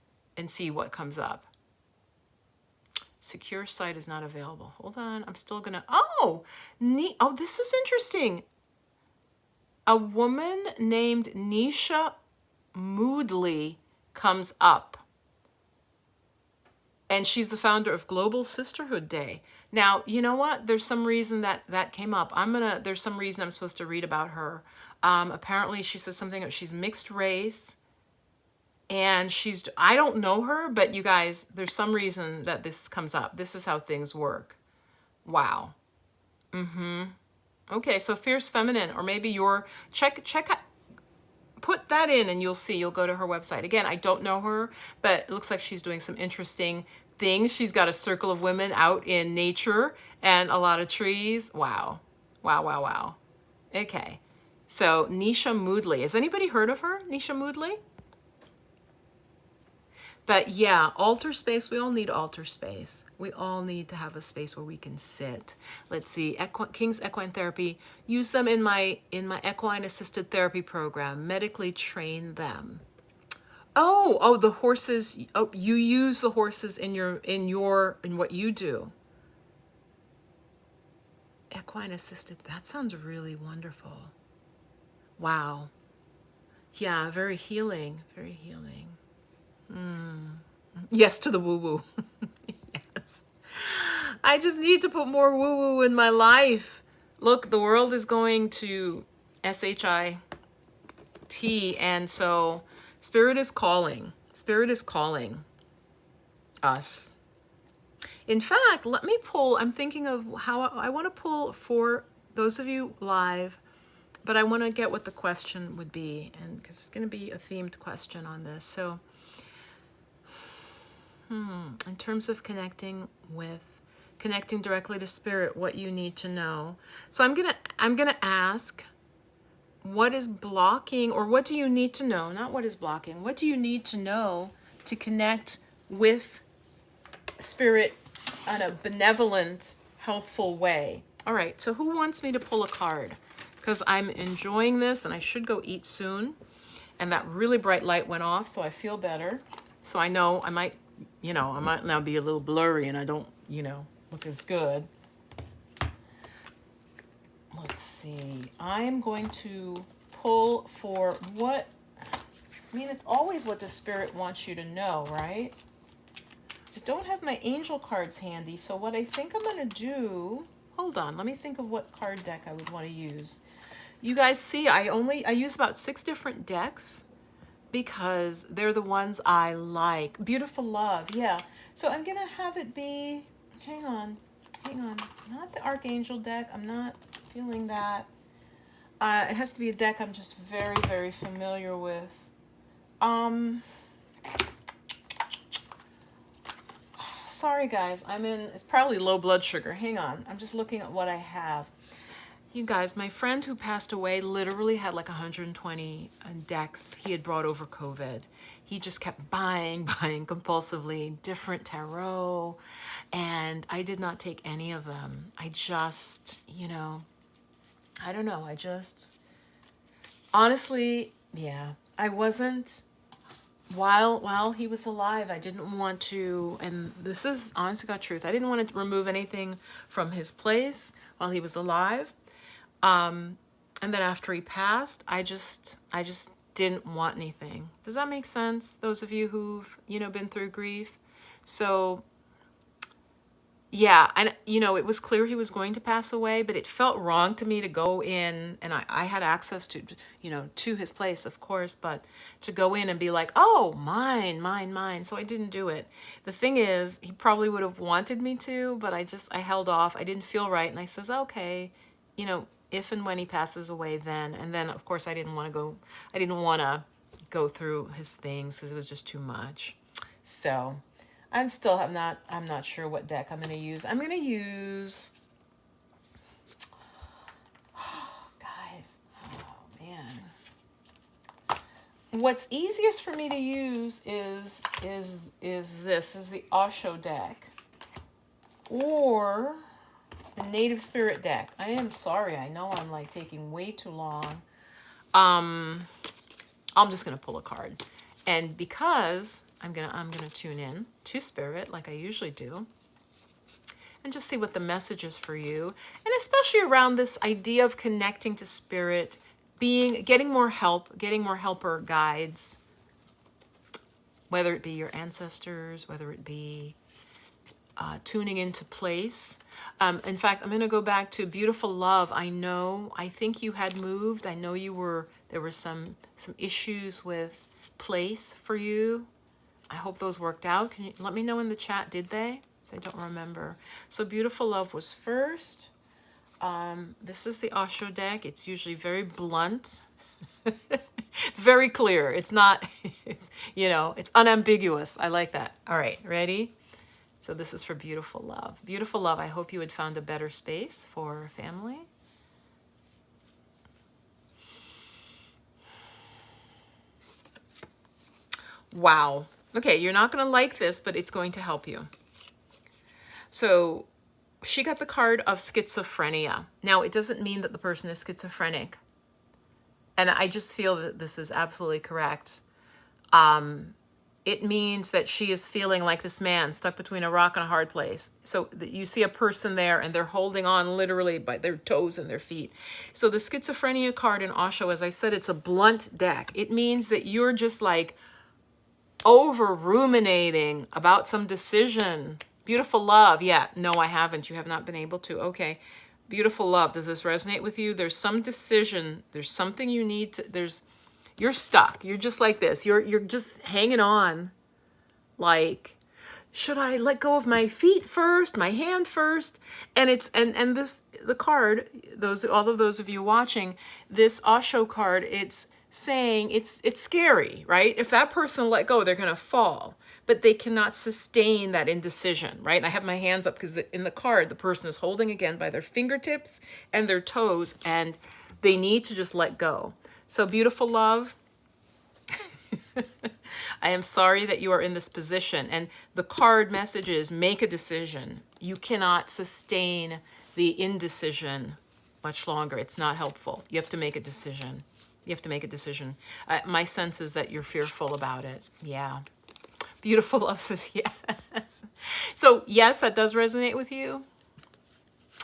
what comes up. Secure site is not available. Hold on. I'm still going to, neat. Oh, this is interesting. A woman named Nisha Moodley comes up. And she's the founder of Global Sisterhood Day. Now, you know what? There's some reason that came up. There's some reason I'm supposed to read about her. Apparently she says something, she's mixed race. And I don't know her, but you guys, there's some reason that this comes up. This is how things work. Wow. Okay, so Fierce Feminine, or maybe check put that in and you'll see, you'll go to her website. Again, I don't know her, but it looks like she's doing some interesting things. She's got a circle of women out in nature and a lot of trees. Wow. Okay, so Nisha Moodley. Has anybody heard of her, Nisha Moodley? But yeah, altar space, we all need altar space. We all need to have a space where we can sit. Let's see, King's Equine Therapy, use them in my equine assisted therapy program, medically train them. Oh, the horses, you use the horses in what you do. Equine assisted, that sounds really wonderful. Wow. Yeah, very healing. Yes to the woo-woo. Yes. I just need to put more woo-woo in my life. Look, the world is going to SHIT, and so Spirit is calling. Spirit is calling us. In fact, let me pull, I'm thinking of how I want to pull for those of you live, but I want to get what the question would be, and because it's going to be a themed question on this. So In terms of connecting directly to spirit, what you need to know. So I'm gonna ask, what is blocking, or what do you need to know? Not what is blocking. What do you need to know to connect with spirit in a benevolent, helpful way? All right, so who wants me to pull a card? Because I'm enjoying this and I should go eat soon. And that really bright light went off, so I feel better. So I know I might now be a little blurry and I don't, look as good. Let's see. I am going to pull for what, it's always what the spirit wants you to know, right? I don't have my angel cards handy, so what I think I'm going to do, hold on, let me think of what card deck I would want to use. You guys see, I use about 6 different decks because they're the ones I like. Beautiful Love, yeah. So I'm going to have it be, hang on, not the Archangel deck, I'm not feeling that. It has to be a deck I'm just very, very familiar with. Sorry guys, it's probably low blood sugar. Hang on, I'm just looking at what I have. You guys, my friend who passed away literally had like 120 decks he had brought over COVID. He just kept buying compulsively, different tarot, and I did not take any of them. I just, I don't know, honestly, yeah, I wasn't, while he was alive, I didn't want to, and this is honest to God truth, I didn't want to remove anything from his place while he was alive. And then after he passed, I just didn't want anything. Does that make sense? Those of you who've, been through grief. So yeah, and it was clear he was going to pass away, but it felt wrong to me to go in, and I had access to, to his place, of course, but to go in and be like, oh, mine. So I didn't do it. The thing is, he probably would have wanted me to, but I held off. I didn't feel right. And I says, okay, if and when he passes away, then. And then, of course, I didn't want to go through his things because it was just too much. So I'm not sure what deck I'm going to use. I'm going to use, guys, oh man. What's easiest for me to use is the Osho deck or the Native Spirit deck. I am sorry. I know I'm like taking way too long. I'm just going to pull a card. And because I'm going to tune in to spirit like I usually do and just see what the message is for you. And especially around this idea of connecting to spirit, getting more help, getting more helper guides, whether it be your ancestors, whether it be tuning into place. In fact, I'm going to go back to Beautiful Love. I think you had moved. I know there were some issues with place for you. I hope those worked out. Can you let me know in the chat, did they? I don't remember. So Beautiful Love was first. This is the Osho deck. It's usually very blunt. It's very clear. It's not, it's unambiguous. I like that. All right, ready? So this is for Beautiful Love. Beautiful Love, I hope you had found a better space for family. Wow. Okay, you're not going to like this, but it's going to help you. So she got the card of schizophrenia. Now, it doesn't mean that the person is schizophrenic. And I just feel that this is absolutely correct. It means that she is feeling like this man stuck between a rock and a hard place. So you see a person there and they're holding on literally by their toes and their feet. So the schizophrenia card in Osho, as I said, it's a blunt deck. It means that you're just like over ruminating about some decision. Beautiful Love. Yeah, no, I haven't. You have not been able to. Okay. Beautiful Love. Does this resonate with you? There's some decision. There's something you need to, you're stuck. You're just like this. You're just hanging on. Like, should I let go of my feet first, my hand first? And the card, all of those of you watching, this Osho card, it's saying it's scary, right? If that person let go, they're going to fall. but they cannot sustain that indecision, right? And I have my hands up because in the card, the person is holding again by their fingertips and their toes, and they need to just let go. So beautiful love, I am sorry that you are in this position. And the card message is make a decision. You cannot sustain the indecision much longer. It's not helpful. You have to make a decision. You have to make a decision. My sense is that you're fearful about it. Yeah. Beautiful love says yes. So yes, that does resonate with you.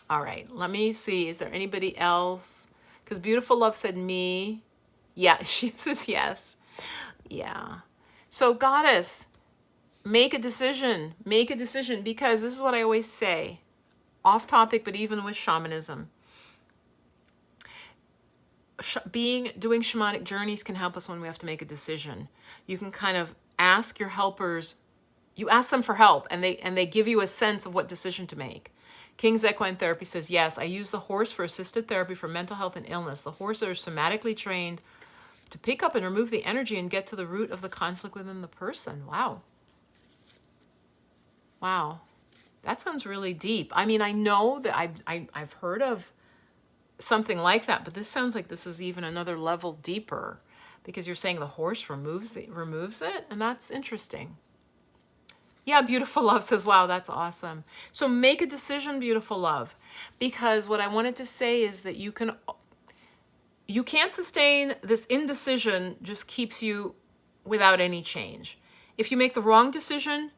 All right, let me see. Is there anybody else? Because beautiful love said me. Yeah, she says yes. Yeah. So goddess, make a decision. Make a decision, because this is what I always say, off topic, but even with shamanism. Doing shamanic journeys can help us when we have to make a decision. You can kind of ask your helpers, you ask them for help, and they give you a sense of what decision to make. King's Equine Therapy says, yes, I use the horse for assisted therapy for mental health and illness. The horses are somatically trained to pick up and remove the energy and get to the root of the conflict within the person. Wow. Wow. That sounds really deep. I mean, I know that I've heard of something like that, but this sounds like this is even another level deeper, because you're saying the horse removes it, and that's interesting. Yeah, beautiful love says, wow, that's awesome. So make a decision, beautiful love, because what I wanted to say is that you can't sustain this indecision, just keeps you without any change. If you make the wrong decision,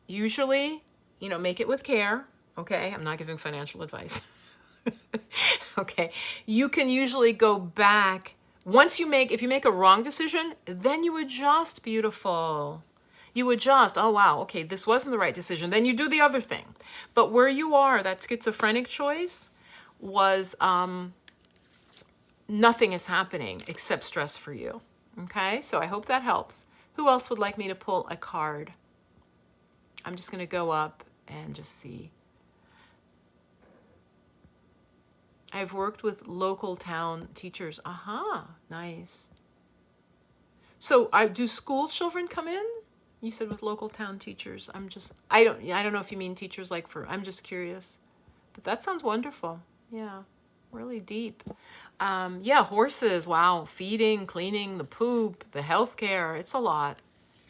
usually, make it with care. Okay, I'm not giving financial advice. Okay, you can usually go back. If you make a wrong decision, then you adjust, beautiful. You adjust, oh wow, okay, this wasn't the right decision. Then you do the other thing. But where you are, that schizophrenic choice was, nothing is happening except stress for you. Okay, so I hope that helps. Who else would like me to pull a card? I'm just gonna go up and just see. I've worked with local town teachers. Aha, nice. So do school children come in? You said with local town teachers. I don't know if you mean teachers I'm just curious. But that sounds wonderful. Yeah, really deep. Yeah, horses, wow, feeding, cleaning, the poop, the healthcare, it's a lot.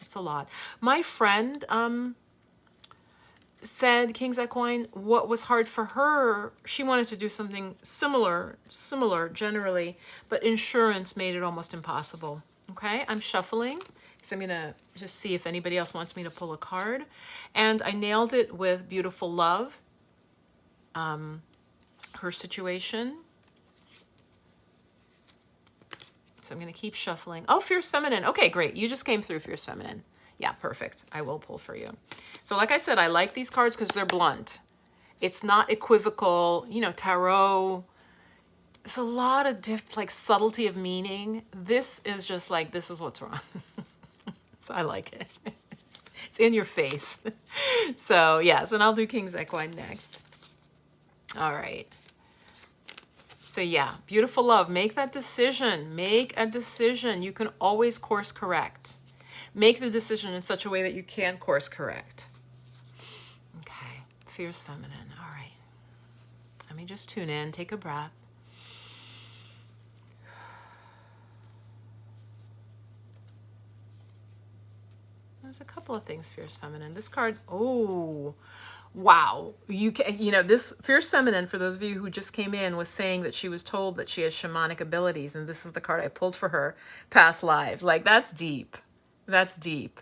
It's a lot. My friend said, King's Equine, what was hard for her, she wanted to do something similar generally, but insurance made it almost impossible. Okay, I'm shuffling, because I'm going to just see if anybody else wants me to pull a card. And I nailed it with beautiful love, her situation. So I'm going to keep shuffling. Oh, Fierce Feminine. Okay, great. You just came through, Fierce Feminine. Yeah, perfect. I will pull for you. So like I said, I like these cards because they're blunt. It's not equivocal. Tarot, it's a lot of subtlety of meaning. This is just this is what's wrong. So I like it. It's in your face. So yes, and I'll do King's Equine next. All right. So yeah, beautiful love. Make that decision. Make a decision. You can always course correct. Make the decision in such a way that you can course correct. Okay, Fierce Feminine. All right. Let me just tune in. Take a breath. There's a couple of things, Fierce Feminine. This card, oh, wow. This Fierce Feminine, for those of you who just came in, was saying that she was told that she has shamanic abilities, and this is the card I pulled for her, past lives. That's deep. That's deep.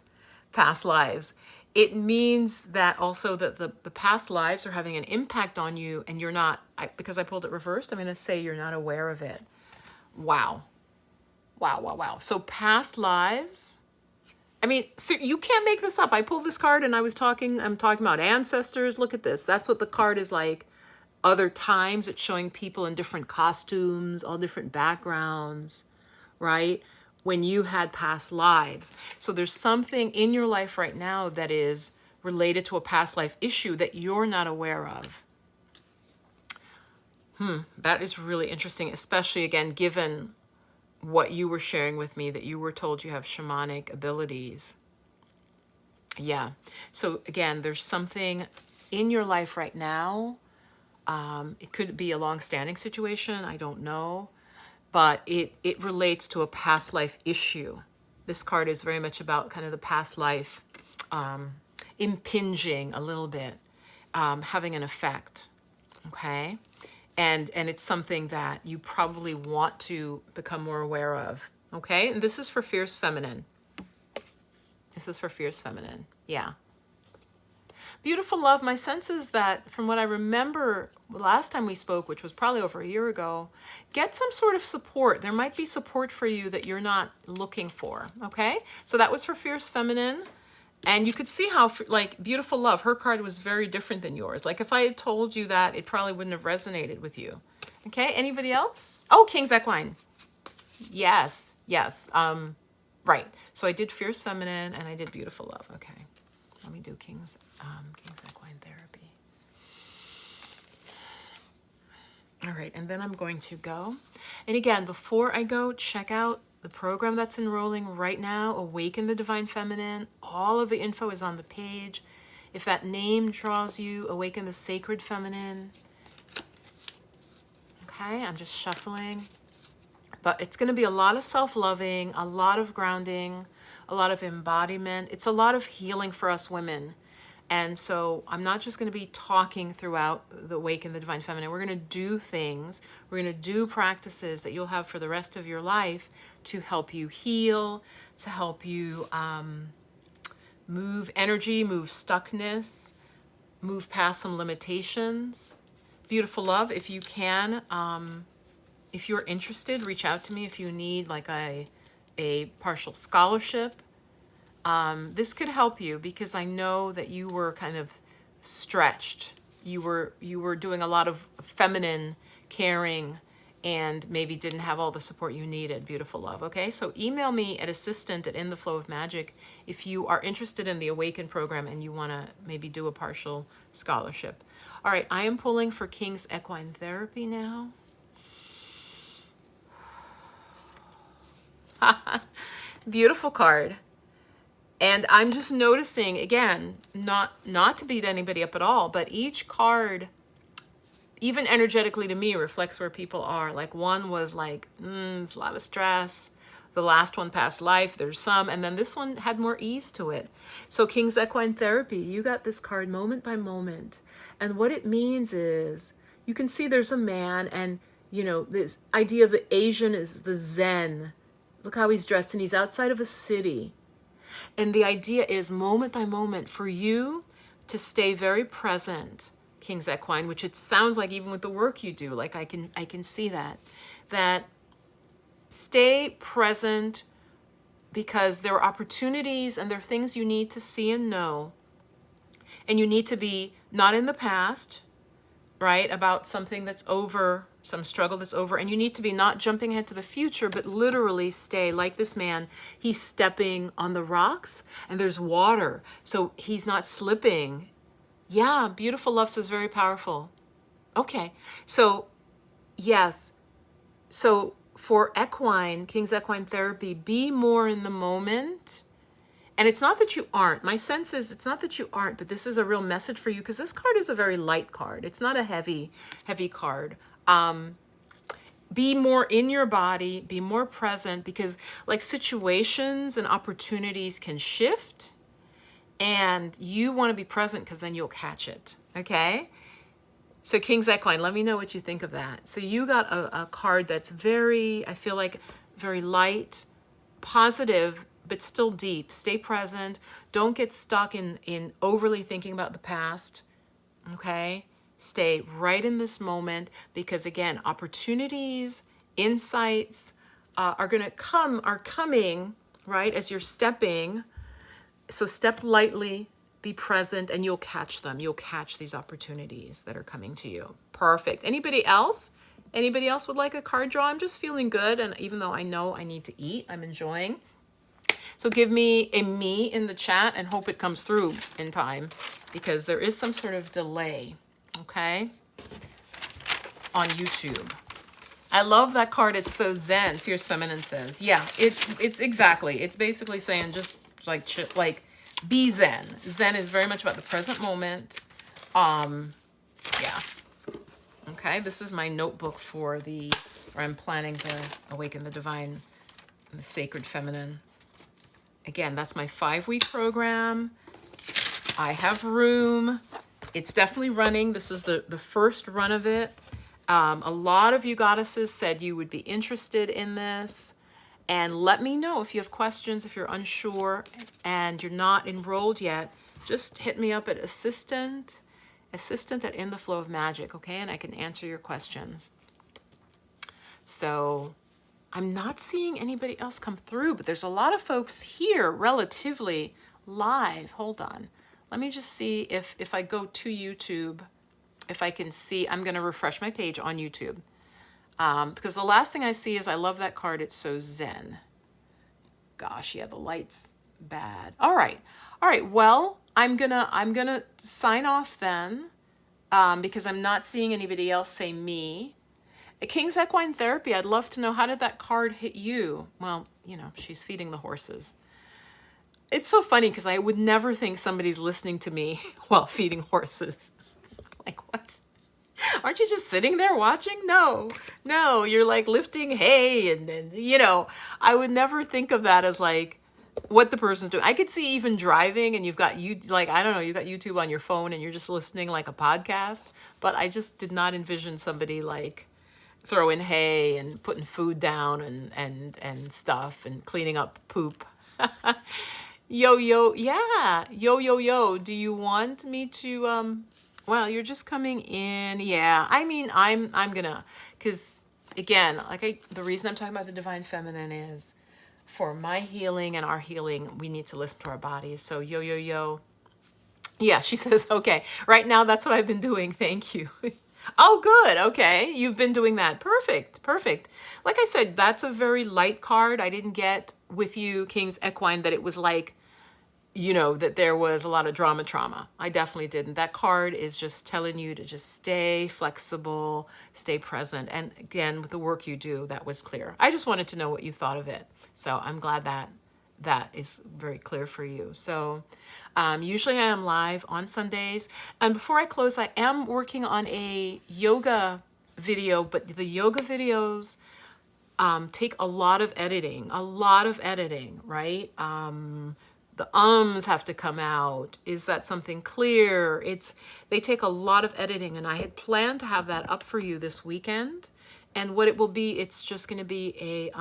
Past lives. It means that also that the past lives are having an impact on you, and you're not, because I pulled it reversed, I'm going to say you're not aware of it. Wow. Wow, wow, wow. So past lives, so you can't make this up. I pulled this card and I'm talking about ancestors. Look at this. That's what the card is like. Other times it's showing people in different costumes, all different backgrounds, right? When you had past lives. So there's something in your life right now that is related to a past life issue that you're not aware of. That is really interesting, especially again, given what you were sharing with me, that you were told you have shamanic abilities. Yeah. So again, there's something in your life right now. It could be a long-standing situation. I don't know. But it relates to a past life issue. This card is very much about kind of the past life impinging a little bit, having an effect. Okay. And it's something that you probably want to become more aware of. Okay. And this is for fierce feminine. This is for fierce feminine. Yeah. Beautiful love. My sense is that from what I remember last time we spoke, which was probably over a year ago, get some sort of support. There might be support for you that you're not looking for. Okay. So that was for fierce feminine. And you could see how, like, beautiful love, her card was very different than yours. Like, if I had told you that, it probably wouldn't have resonated with you. Okay, anybody else? Oh, King's Equine. Yes, yes. Right. So I did fierce feminine and I did beautiful love. Okay. Let me do King's Equine therapy. All right, and then I'm going to go. And again, before I go, check out the program that's enrolling right now, Awaken the Divine Feminine. All of the info is on the page. If that name draws you, Awaken the Sacred Feminine. Okay, I'm just shuffling. But it's going to be a lot of self-loving, a lot of grounding, a lot of embodiment. It's a lot of healing for us women. And so I'm not just going to be talking throughout the Awaken the Divine Feminine. We're going to do things. We're going to do practices that you'll have for the rest of your life to help you heal, to help you move energy, move stuckness, move past some limitations. Beautiful love. If you can, if you're interested, reach out to me if you need like a partial scholarship. This could help you because I know that you were kind of stretched. You were doing a lot of feminine caring and maybe didn't have all the support you needed. Beautiful love. Okay, so email me at assistant@intheflowofmagic if you are interested in the Awaken program and you want to maybe do a partial scholarship. All right, I am pulling for King's Equine Therapy now. Beautiful card. And I'm just noticing, again, not to beat anybody up at all, but each card, even energetically to me, reflects where people are. Like one was like, it's a lot of stress. The last one, past life, there's some. And then this one had more ease to it. So King's Equine Therapy, you got this card moment by moment. And what it means is, you can see there's a man and, you know, this idea of the Asian is the Zen. Look how he's dressed and he's outside of a city. And the idea is moment by moment for you to stay very present, King's Equine, which it sounds like even with the work you do, like I can see that stay present because there are opportunities and there are things you need to see and know. And you need to be not in the past, right, about something that's over, some struggle that's over, and you need to be not jumping ahead to the future, but literally stay like this man. He's stepping on the rocks and there's water, so he's not slipping. Yeah, beautiful love says very powerful. Okay, so yes, so for equine, King's Equine Therapy, be more in the moment. And it's not that you aren't. My sense is it's not that you aren't, but this is a real message for you because this card is a very light card. It's not a heavy card. Be more in your body, be more present because like situations and opportunities can shift and you want to be present because then you'll catch it. Okay. So King's Equine, let me know what you think of that. So you got a card that's very, I feel like very light, positive, but still deep. Stay present. Don't get stuck in overly thinking about the past. Okay. Stay right in this moment because again, opportunities, insights are coming, right, as you're stepping. So step lightly, be present, and you'll catch them. You'll catch these opportunities that are coming to you. Perfect. Anybody else? Anybody else would like a card draw? I'm just feeling good, and even though I know I need to eat, I'm enjoying. So give me a me in the chat and hope it comes through in time because there is some sort of delay. Okay, on YouTube. I love that card. It's so zen. Fierce Feminine says, yeah, it's exactly. It's basically saying just like be Zen. Zen is very much about the present moment. Yeah. Okay, this is my notebook for where I'm planning to awaken the divine and the sacred feminine. Again, that's my 5-week program. I have room. It's definitely running. This is the first run of it. A lot of you goddesses said you would be interested in this. And let me know if you have questions, if you're unsure and you're not enrolled yet. Just hit me up at assistant at In the Flow of Magic, okay? And I can answer your questions. So I'm not seeing anybody else come through, but there's a lot of folks here relatively live. Hold on. Let me just see if I go to YouTube, if I can see. I'm going to refresh my page on YouTube. Because the last thing I see is I love that card. It's so zen. Gosh, yeah, the light's bad. All right. Well, I'm gonna sign off then, because I'm not seeing anybody else say me. King's Equine Therapy, I'd love to know, how did that card hit you? Well, you know, she's feeding the horses. It's so funny because I would never think somebody's listening to me while feeding horses. Like, what? Aren't you just sitting there watching? No, you're like lifting hay and then, you know, I would never think of that as like what the person's doing. I could see even driving and you've got you got YouTube on your phone and you're just listening like a podcast, but I just did not envision somebody like throwing hay and putting food down and stuff and cleaning up poop. Yeah. Yo. Do you want me to, well, you're just coming in. Yeah. I mean, I'm gonna, cause again, the reason I'm talking about the divine feminine is for my healing and our healing, we need to listen to our bodies. So yo. Yeah. She says, okay, right now that's what I've been doing. Thank you. Oh, good. Okay. You've been doing that. Perfect. Like I said, that's a very light card. I didn't get with you, King's Equine, that it was like, you know, that there was a lot of trauma. I definitely didn't. That card is just telling you to just stay flexible, stay present. And again, with the work you do, that was clear. I just wanted to know what you thought of it. So I'm glad that is very clear for you. So usually I am live on Sundays. And before I close, I am working on a yoga video, but the yoga videos take a lot of editing, right? The ums have to come out. Is that something clear? They take a lot of editing, and I had planned to have that up for you this weekend. And what it will be, it's just going to be a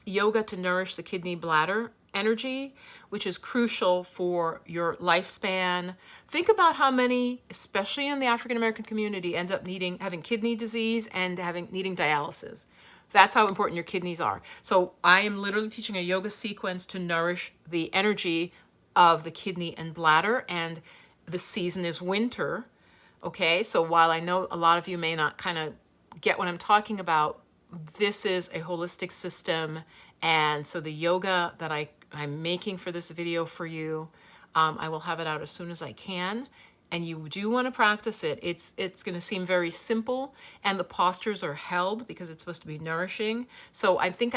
yoga to nourish the kidney bladder energy, which is crucial for your lifespan. Think about how many, especially in the African American community, end up having kidney disease and needing dialysis. That's how important your kidneys are. So I am literally teaching a yoga sequence to nourish the energy of the kidney and bladder, and the season is winter. Okay, so while I know a lot of you may not kind of get what I'm talking about, this is a holistic system. And so the yoga that I'm making for this video for you, I will have it out as soon as I can. And you do want to practice it. It's going to seem very simple, and the postures are held because it's supposed to be nourishing. So I think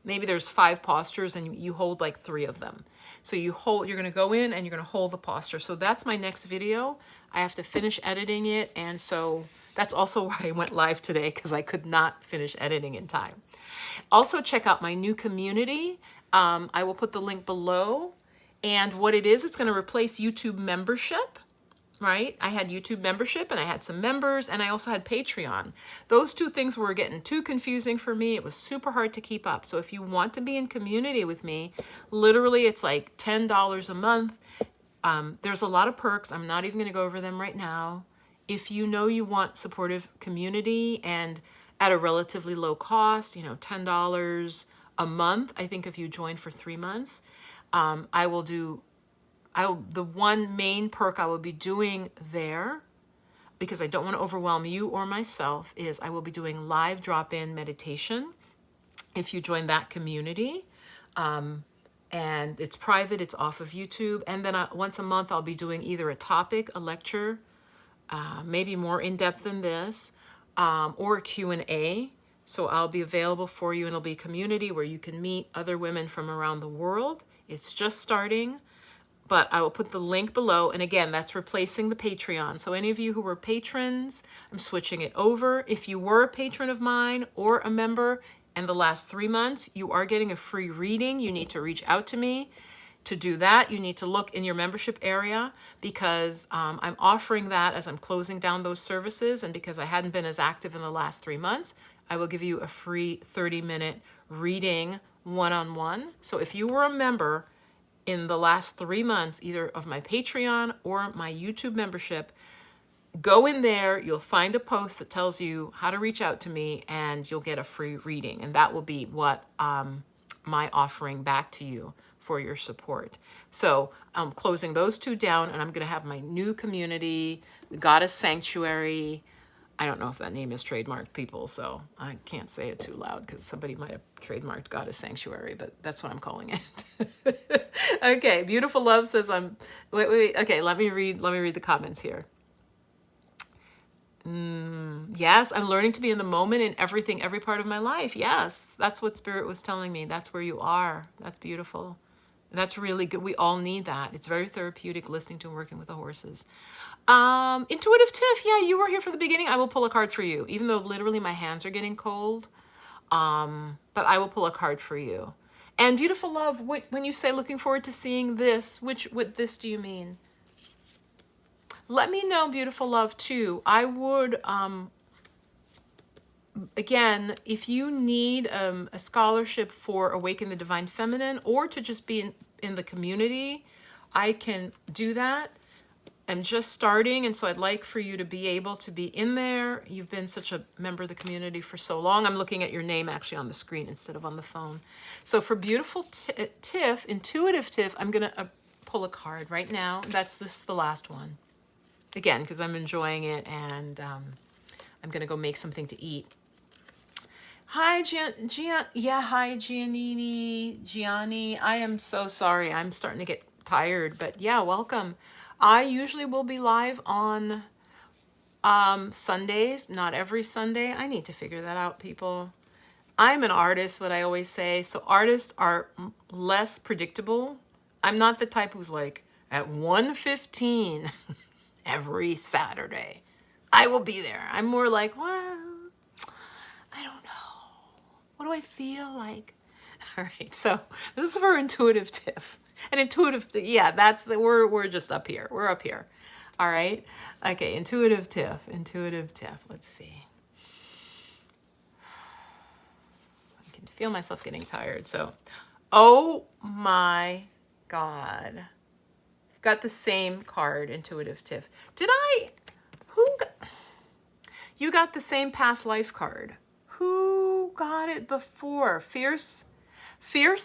maybe there's 5 postures and you hold like 3 of them. So you're going to go in and you're going to hold the posture. So that's my next video. I have to finish editing it. And so that's also why I went live today, because I could not finish editing in time. Also check out my new community. I will put the link below. And what it is, it's going to replace YouTube membership. Right? I had YouTube membership and I had some members, and I also had Patreon. Those 2 things were getting too confusing for me. It was super hard to keep up. So if you want to be in community with me, literally it's like $10 a month. There's a lot of perks. I'm not even going to go over them right now. If you know you want supportive community and at a relatively low cost, you know, $10 a month, I think if you join for 3 months, the one main perk I will be doing there, because I don't want to overwhelm you or myself, is I will be doing live drop-in meditation if you join that community. And it's private, it's off of YouTube. And then once a month, I'll be doing either a topic, a lecture, maybe more in-depth than this, or a Q&A. So I'll be available for you, and it'll be a community where you can meet other women from around the world. It's just starting. but I will put the link below. And again, that's replacing the Patreon. So any of you who were patrons, I'm switching it over. If you were a patron of mine or a member in the last 3 months, you are getting a free reading. You need to reach out to me. To do that, you need to look in your membership area, because I'm offering that as I'm closing down those services. And because I hadn't been as active in the last 3 months, I will give you a free 30-minute reading one-on-one. So if you were a member in the last 3 months, either of my Patreon or my YouTube membership, go in there, you'll find a post that tells you how to reach out to me, and you'll get a free reading. And that will be what my offering back to you for your support. So I'm closing those two down, and I'm going to have my new community, the Goddess Sanctuary. I don't know if that name is trademarked, people, so I can't say it too loud because somebody might have trademarked Goddess Sanctuary, but that's what I'm calling it. Okay, Beautiful Love says wait. Okay, let me read the comments here. Yes, I'm learning to be in the moment in everything, every part of my life. Yes, that's what Spirit was telling me. That's where you are. That's beautiful. That's really good. We all need that. It's very therapeutic listening to and working with the horses. Intuitive Tiff, yeah, you were here from the beginning. I will pull a card for you, even though literally my hands are getting cold. But I will pull a card for you. And Beautiful Love, when you say looking forward to seeing this, what this do you mean? Let me know, Beautiful Love, too. I would, again, if you need a scholarship for Awaken the Divine Feminine, or to just be in the community, I can do that. I'm just starting, and so I'd like for you to be able to be in there. You've been such a member of the community for so long. I'm looking at your name actually on the screen instead of on the phone. So for Beautiful Tiff, Intuitive Tiff, I'm going to pull a card right now. This is the last one. Again, because I'm enjoying it, and I'm going to go make something to eat. Hi, hi, Gianni. I am so sorry. I'm starting to get tired, but yeah, welcome. I usually will be live on Sundays, not every Sunday. I need to figure that out, people. I'm an artist, what I always say. So artists are less predictable. I'm not the type who's like, at 1:15 every Saturday, I will be there. I'm more like, well, I don't know. What do I feel like? All right, so this is for Intuitive Tiff. And Intuitive, yeah, we're just up here. We're up here. All right. Okay, Intuitive Tiff. Let's see. I can feel myself getting tired. So, oh my God. Got the same card, Intuitive Tiff. You got the same past life card. Who got it before? Fierce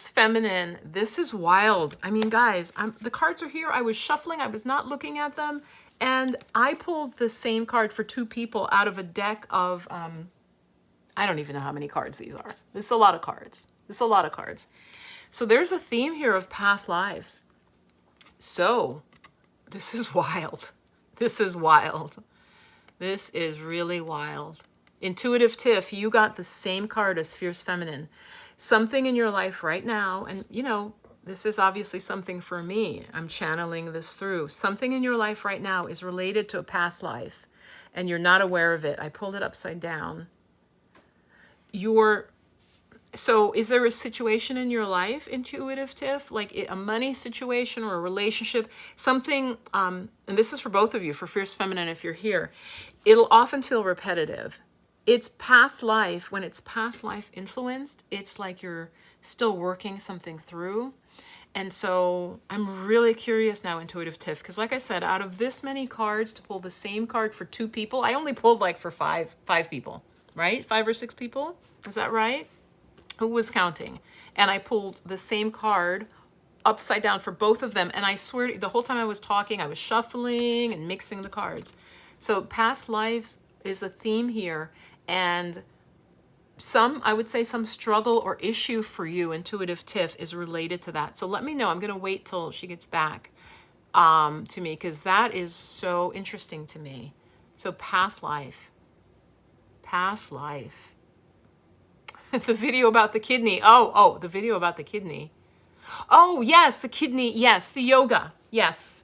Feminine. This is wild. I mean, guys, the cards are here. I was shuffling. I was not looking at them. And I pulled the same card for 2 people out of a deck of, I don't even know how many cards these are. This is a lot of cards. So there's a theme here of past lives. So this is wild. This is really wild. Intuitive Tiff, you got the same card as Fierce Feminine. Something in your life right now, and this is obviously something for me. I'm channeling this through. Something in your life right now is related to a past life, and you're not aware of it. I pulled it upside down. So is there a situation in your life, Intuitive Tiff, like a money situation or a relationship, something, and this is for both of you, for Fierce Feminine if you're here, it'll often feel repetitive. It's past life. When it's past life influenced, it's like you're still working something through. And so I'm really curious now, Intuitive Tiff, because like I said, out of this many cards, to pull the same card for 2 people, I only pulled like for five people, right? 5 or 6 people. Is that right? Who was counting? And I pulled the same card upside down for both of them. And I swear, the whole time I was talking, I was shuffling and mixing the cards. So past lives is a theme here. And I would say some struggle or issue for you, Intuitive Tiff, is related to that. So let me know. I'm going to wait till she gets back to me, because that is so interesting to me. So past life. The video about the kidney. Oh, the video about the kidney. Oh, yes, the kidney. Yes, the yoga. Yes.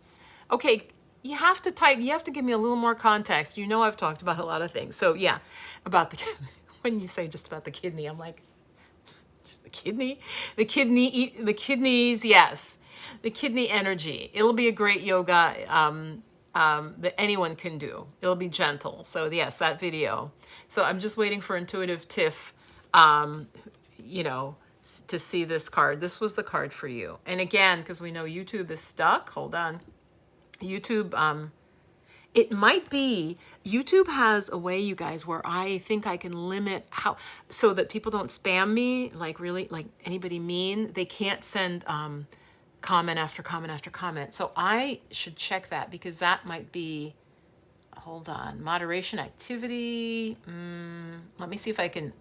Okay, you have to type, you have to give me a little more context. You know I've talked about a lot of things. So yeah, about the when you say just about the kidney, I'm like, just the kidney? The kidneys, yes. The kidney energy. It'll be a great yoga that anyone can do. It'll be gentle. So yes, that video. So I'm just waiting for Intuitive Tiff, you know, to see this card. This was the card for you. And again, because we know YouTube is stuck, hold on. YouTube, it might be, YouTube has a way, you guys, where I think I can limit how, so that people don't spam me, like really, like anybody mean, they can't send comment after comment after comment. So I should check that because that might be, hold on, moderation activity. Let me see if I can't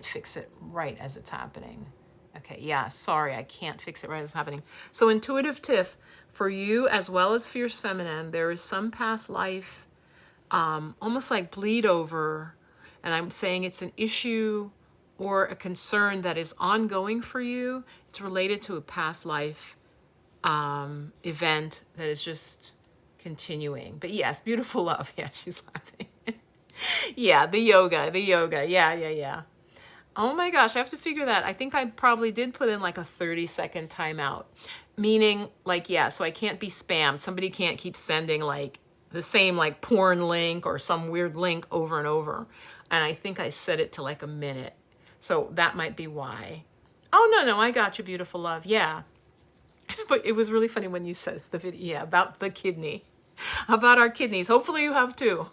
fix it right as it's happening. Okay, yeah, sorry, I can't fix it right as it's happening. So Intuitive Tiff, for you as well as Fierce Feminine, there is some past life, almost like bleed over, and I'm saying it's an issue or a concern that is ongoing for you. It's related to a past life event that is just continuing. But yes, beautiful love. Yeah, she's laughing. Yeah, the yoga. Yeah. Oh my gosh, I have to figure that. I think I probably did put in like a 30-second timeout. Meaning, like, yeah, so I can't be spammed. Somebody can't keep sending like the same like porn link or some weird link over and over. And I think I set it to like a minute. So that might be why. Oh, no, I got you, beautiful love. Yeah. But it was really funny when you said the video, yeah, about the kidney, about our kidneys. Hopefully you have two.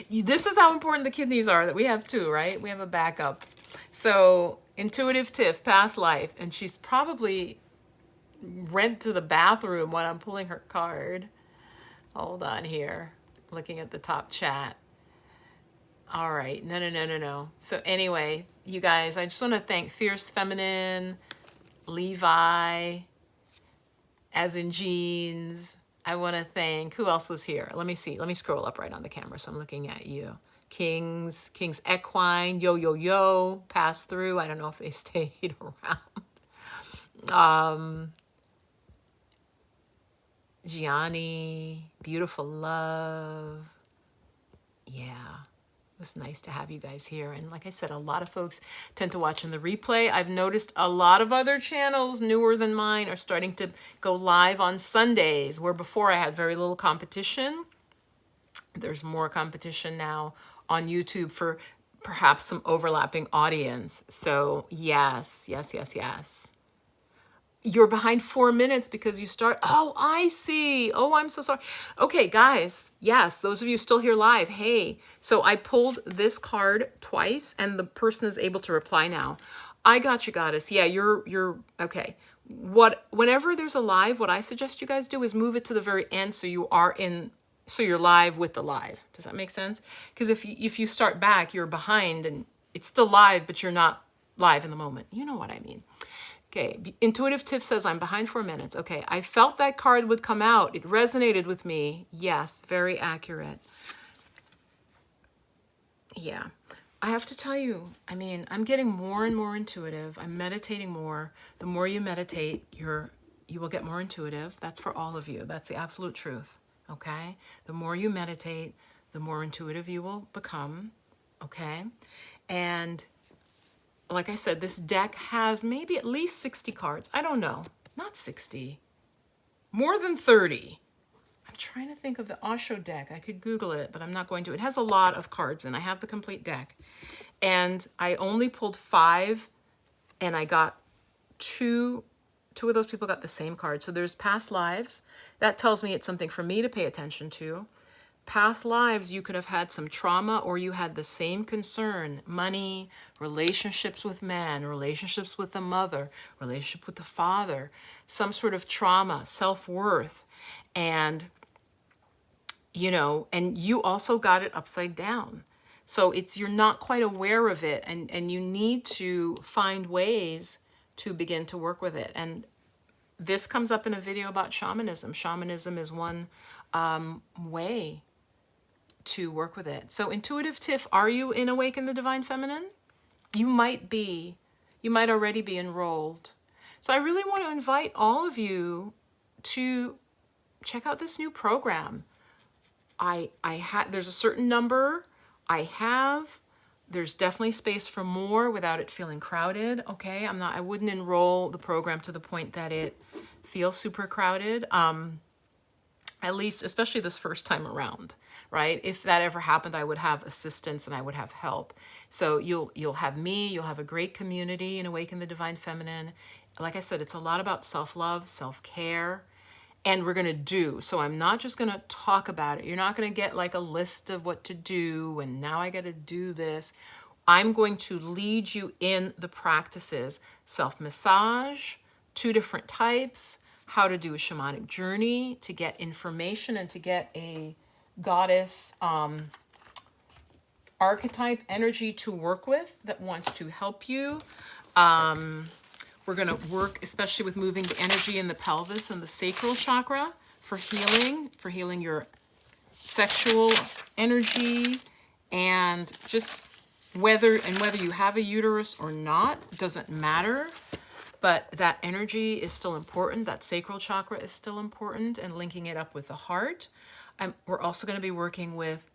This is how important the kidneys are, that we have two, right? We have a backup. So Intuitive Tiff, past life, and she's probably went to the bathroom when I'm pulling her card. Hold on here, looking at the top chat. All right, no. So anyway, you guys, I just want to thank Fierce Feminine, Levi, as in jeans. I want to thank, who else was here? Let me see. Let me scroll up right on the camera so I'm looking at you. Kings Equine, yo, pass through. I don't know if they stayed around. Gianni, beautiful love. Yeah, it was nice to have you guys here. And like I said, a lot of folks tend to watch in the replay. I've noticed a lot of other channels newer than mine are starting to go live on Sundays, where before I had very little competition. There's more competition now on YouTube for perhaps some overlapping audience. So yes. You're behind 4 minutes because you start, oh, I see. Oh, I'm so sorry. Okay, guys, yes, those of you still here live, hey. So I pulled this card twice and the person is able to reply now. I got you, goddess. Yeah, you're okay. Whenever there's a live, what I suggest you guys do is move it to the very end so you're live with the live. Does that make sense? Because if you start back, you're behind and it's still live, but you're not live in the moment. You know what I mean. Okay, Intuitive Tiff says, I'm behind 4 minutes. Okay, I felt that card would come out. It resonated with me. Yes, very accurate. Yeah, I have to tell you, I mean, I'm getting more and more intuitive. I'm meditating more. The more you meditate, you will get more intuitive. That's for all of you. That's the absolute truth. Okay? The more you meditate, the more intuitive you will become. Okay? And like I said, this deck has maybe at least 60 cards. I don't know. Not 60. More than 30. I'm trying to think of the Osho deck. I could Google it, but I'm not going to. It has a lot of cards, and I have the complete deck. And I only pulled 5, and I got 2 of those people got the same card. So there's past lives. That tells me it's something for me to pay attention to. Past lives, you could have had some trauma or you had the same concern: money, relationships with men, relationships with the mother, relationship with the father, some sort of trauma, self-worth. And, and you also got it upside down. So you're not quite aware of it, and you need to find ways to begin to work with it. And this comes up in a video about shamanism. Shamanism is one way to work with it. So Intuitive Tiff, are you in Awaken the Divine Feminine? You might be. you might already be enrolled. So I really want to invite all of you to check out this new program. There's a certain number I have. There's definitely space for more without it feeling crowded. Okay, I wouldn't enroll the program to the point that it feels super crowded. At least, especially this first time around, right? If that ever happened, I would have assistance and I would have help. So you'll have me, you'll have a great community in Awaken the Divine Feminine. Like I said, it's a lot about self-love, self-care, and we're going to do. So I'm not just going to talk about it. You're not going to get like a list of what to do and now I got to do this. I'm going to lead you in the practices. Self-massage, 2 different types, how to do a shamanic journey to get information and to get a goddess archetype energy to work with that wants to help you. We're going to work especially with moving the energy in the pelvis and the sacral chakra for healing your sexual energy, and just whether you have a uterus or not doesn't matter. But that energy is still important. That sacral chakra is still important, and linking it up with the heart. We're also going to be working with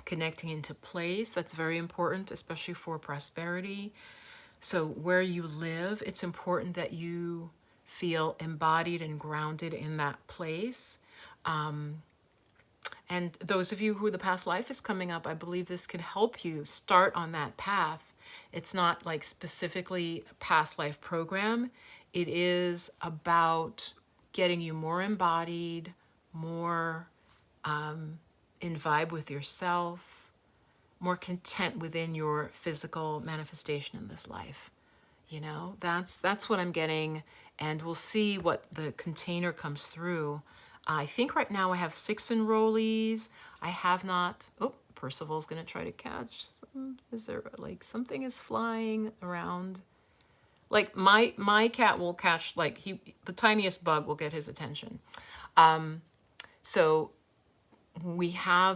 connecting into place. That's very important, especially for prosperity. So where you live, it's important that you feel embodied and grounded in that place. And those of you who the past life is coming up, I believe this can help you start on that path. It's not like specifically a past life program. It is about getting you more embodied, more in vibe with yourself, more content within your physical manifestation in this life. You know, that's what I'm getting, and we'll see what the container comes through. I think right now I have 6 enrollees. I have not, Percival's gonna try to catch some. Is there like something is flying around? Like my cat will catch, like the tiniest bug will get his attention. So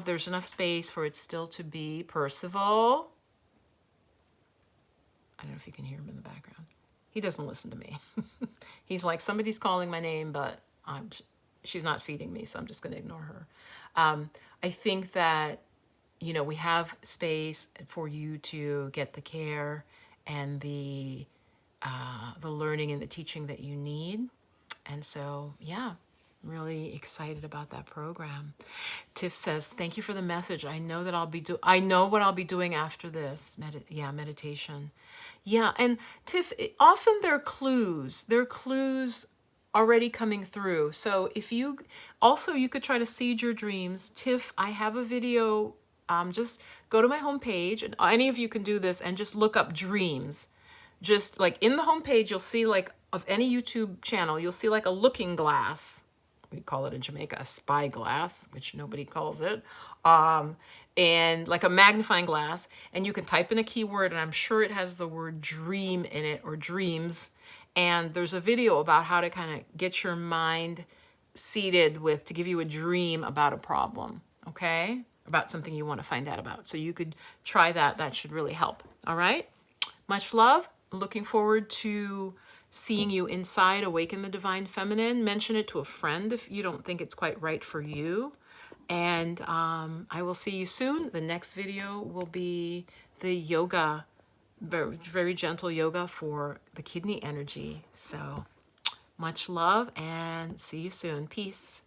there's enough space for it still to be Percival. I don't know if you can hear him in the background. He doesn't listen to me. He's like, somebody's calling my name, but she's not feeding me, so I'm just going to ignore her. I think that, you know, we have space for you to get the care and the learning and the teaching that you need. And so, yeah, really excited about that program. Tiff says, thank you for the message. I know that I know what I'll be doing after this. Meditation. Yeah, and Tiff, often there are clues. There are clues already coming through. So if you could try to seed your dreams. Tiff, I have a video. Just go to my homepage, and any of you can do this, and just look up dreams. Just like in the homepage, you'll see, like, of any YouTube channel, you'll see like a looking glass. We call it in Jamaica a spyglass, which nobody calls it. And like a magnifying glass, and you can type in a keyword, and I'm sure it has the word dream in it, or dreams. And there's a video about how to kind of get your mind seated to give you a dream about a problem, okay? About something you want to find out about. So you could try that. That should really help. All right? Much love. Looking forward to seeing you inside Awaken the Divine Feminine. Mention it to a friend if you don't think it's quite right for you. And I will see you soon. The next video will be the yoga, very, very gentle yoga for the kidney energy. So much love, and see you soon. Peace.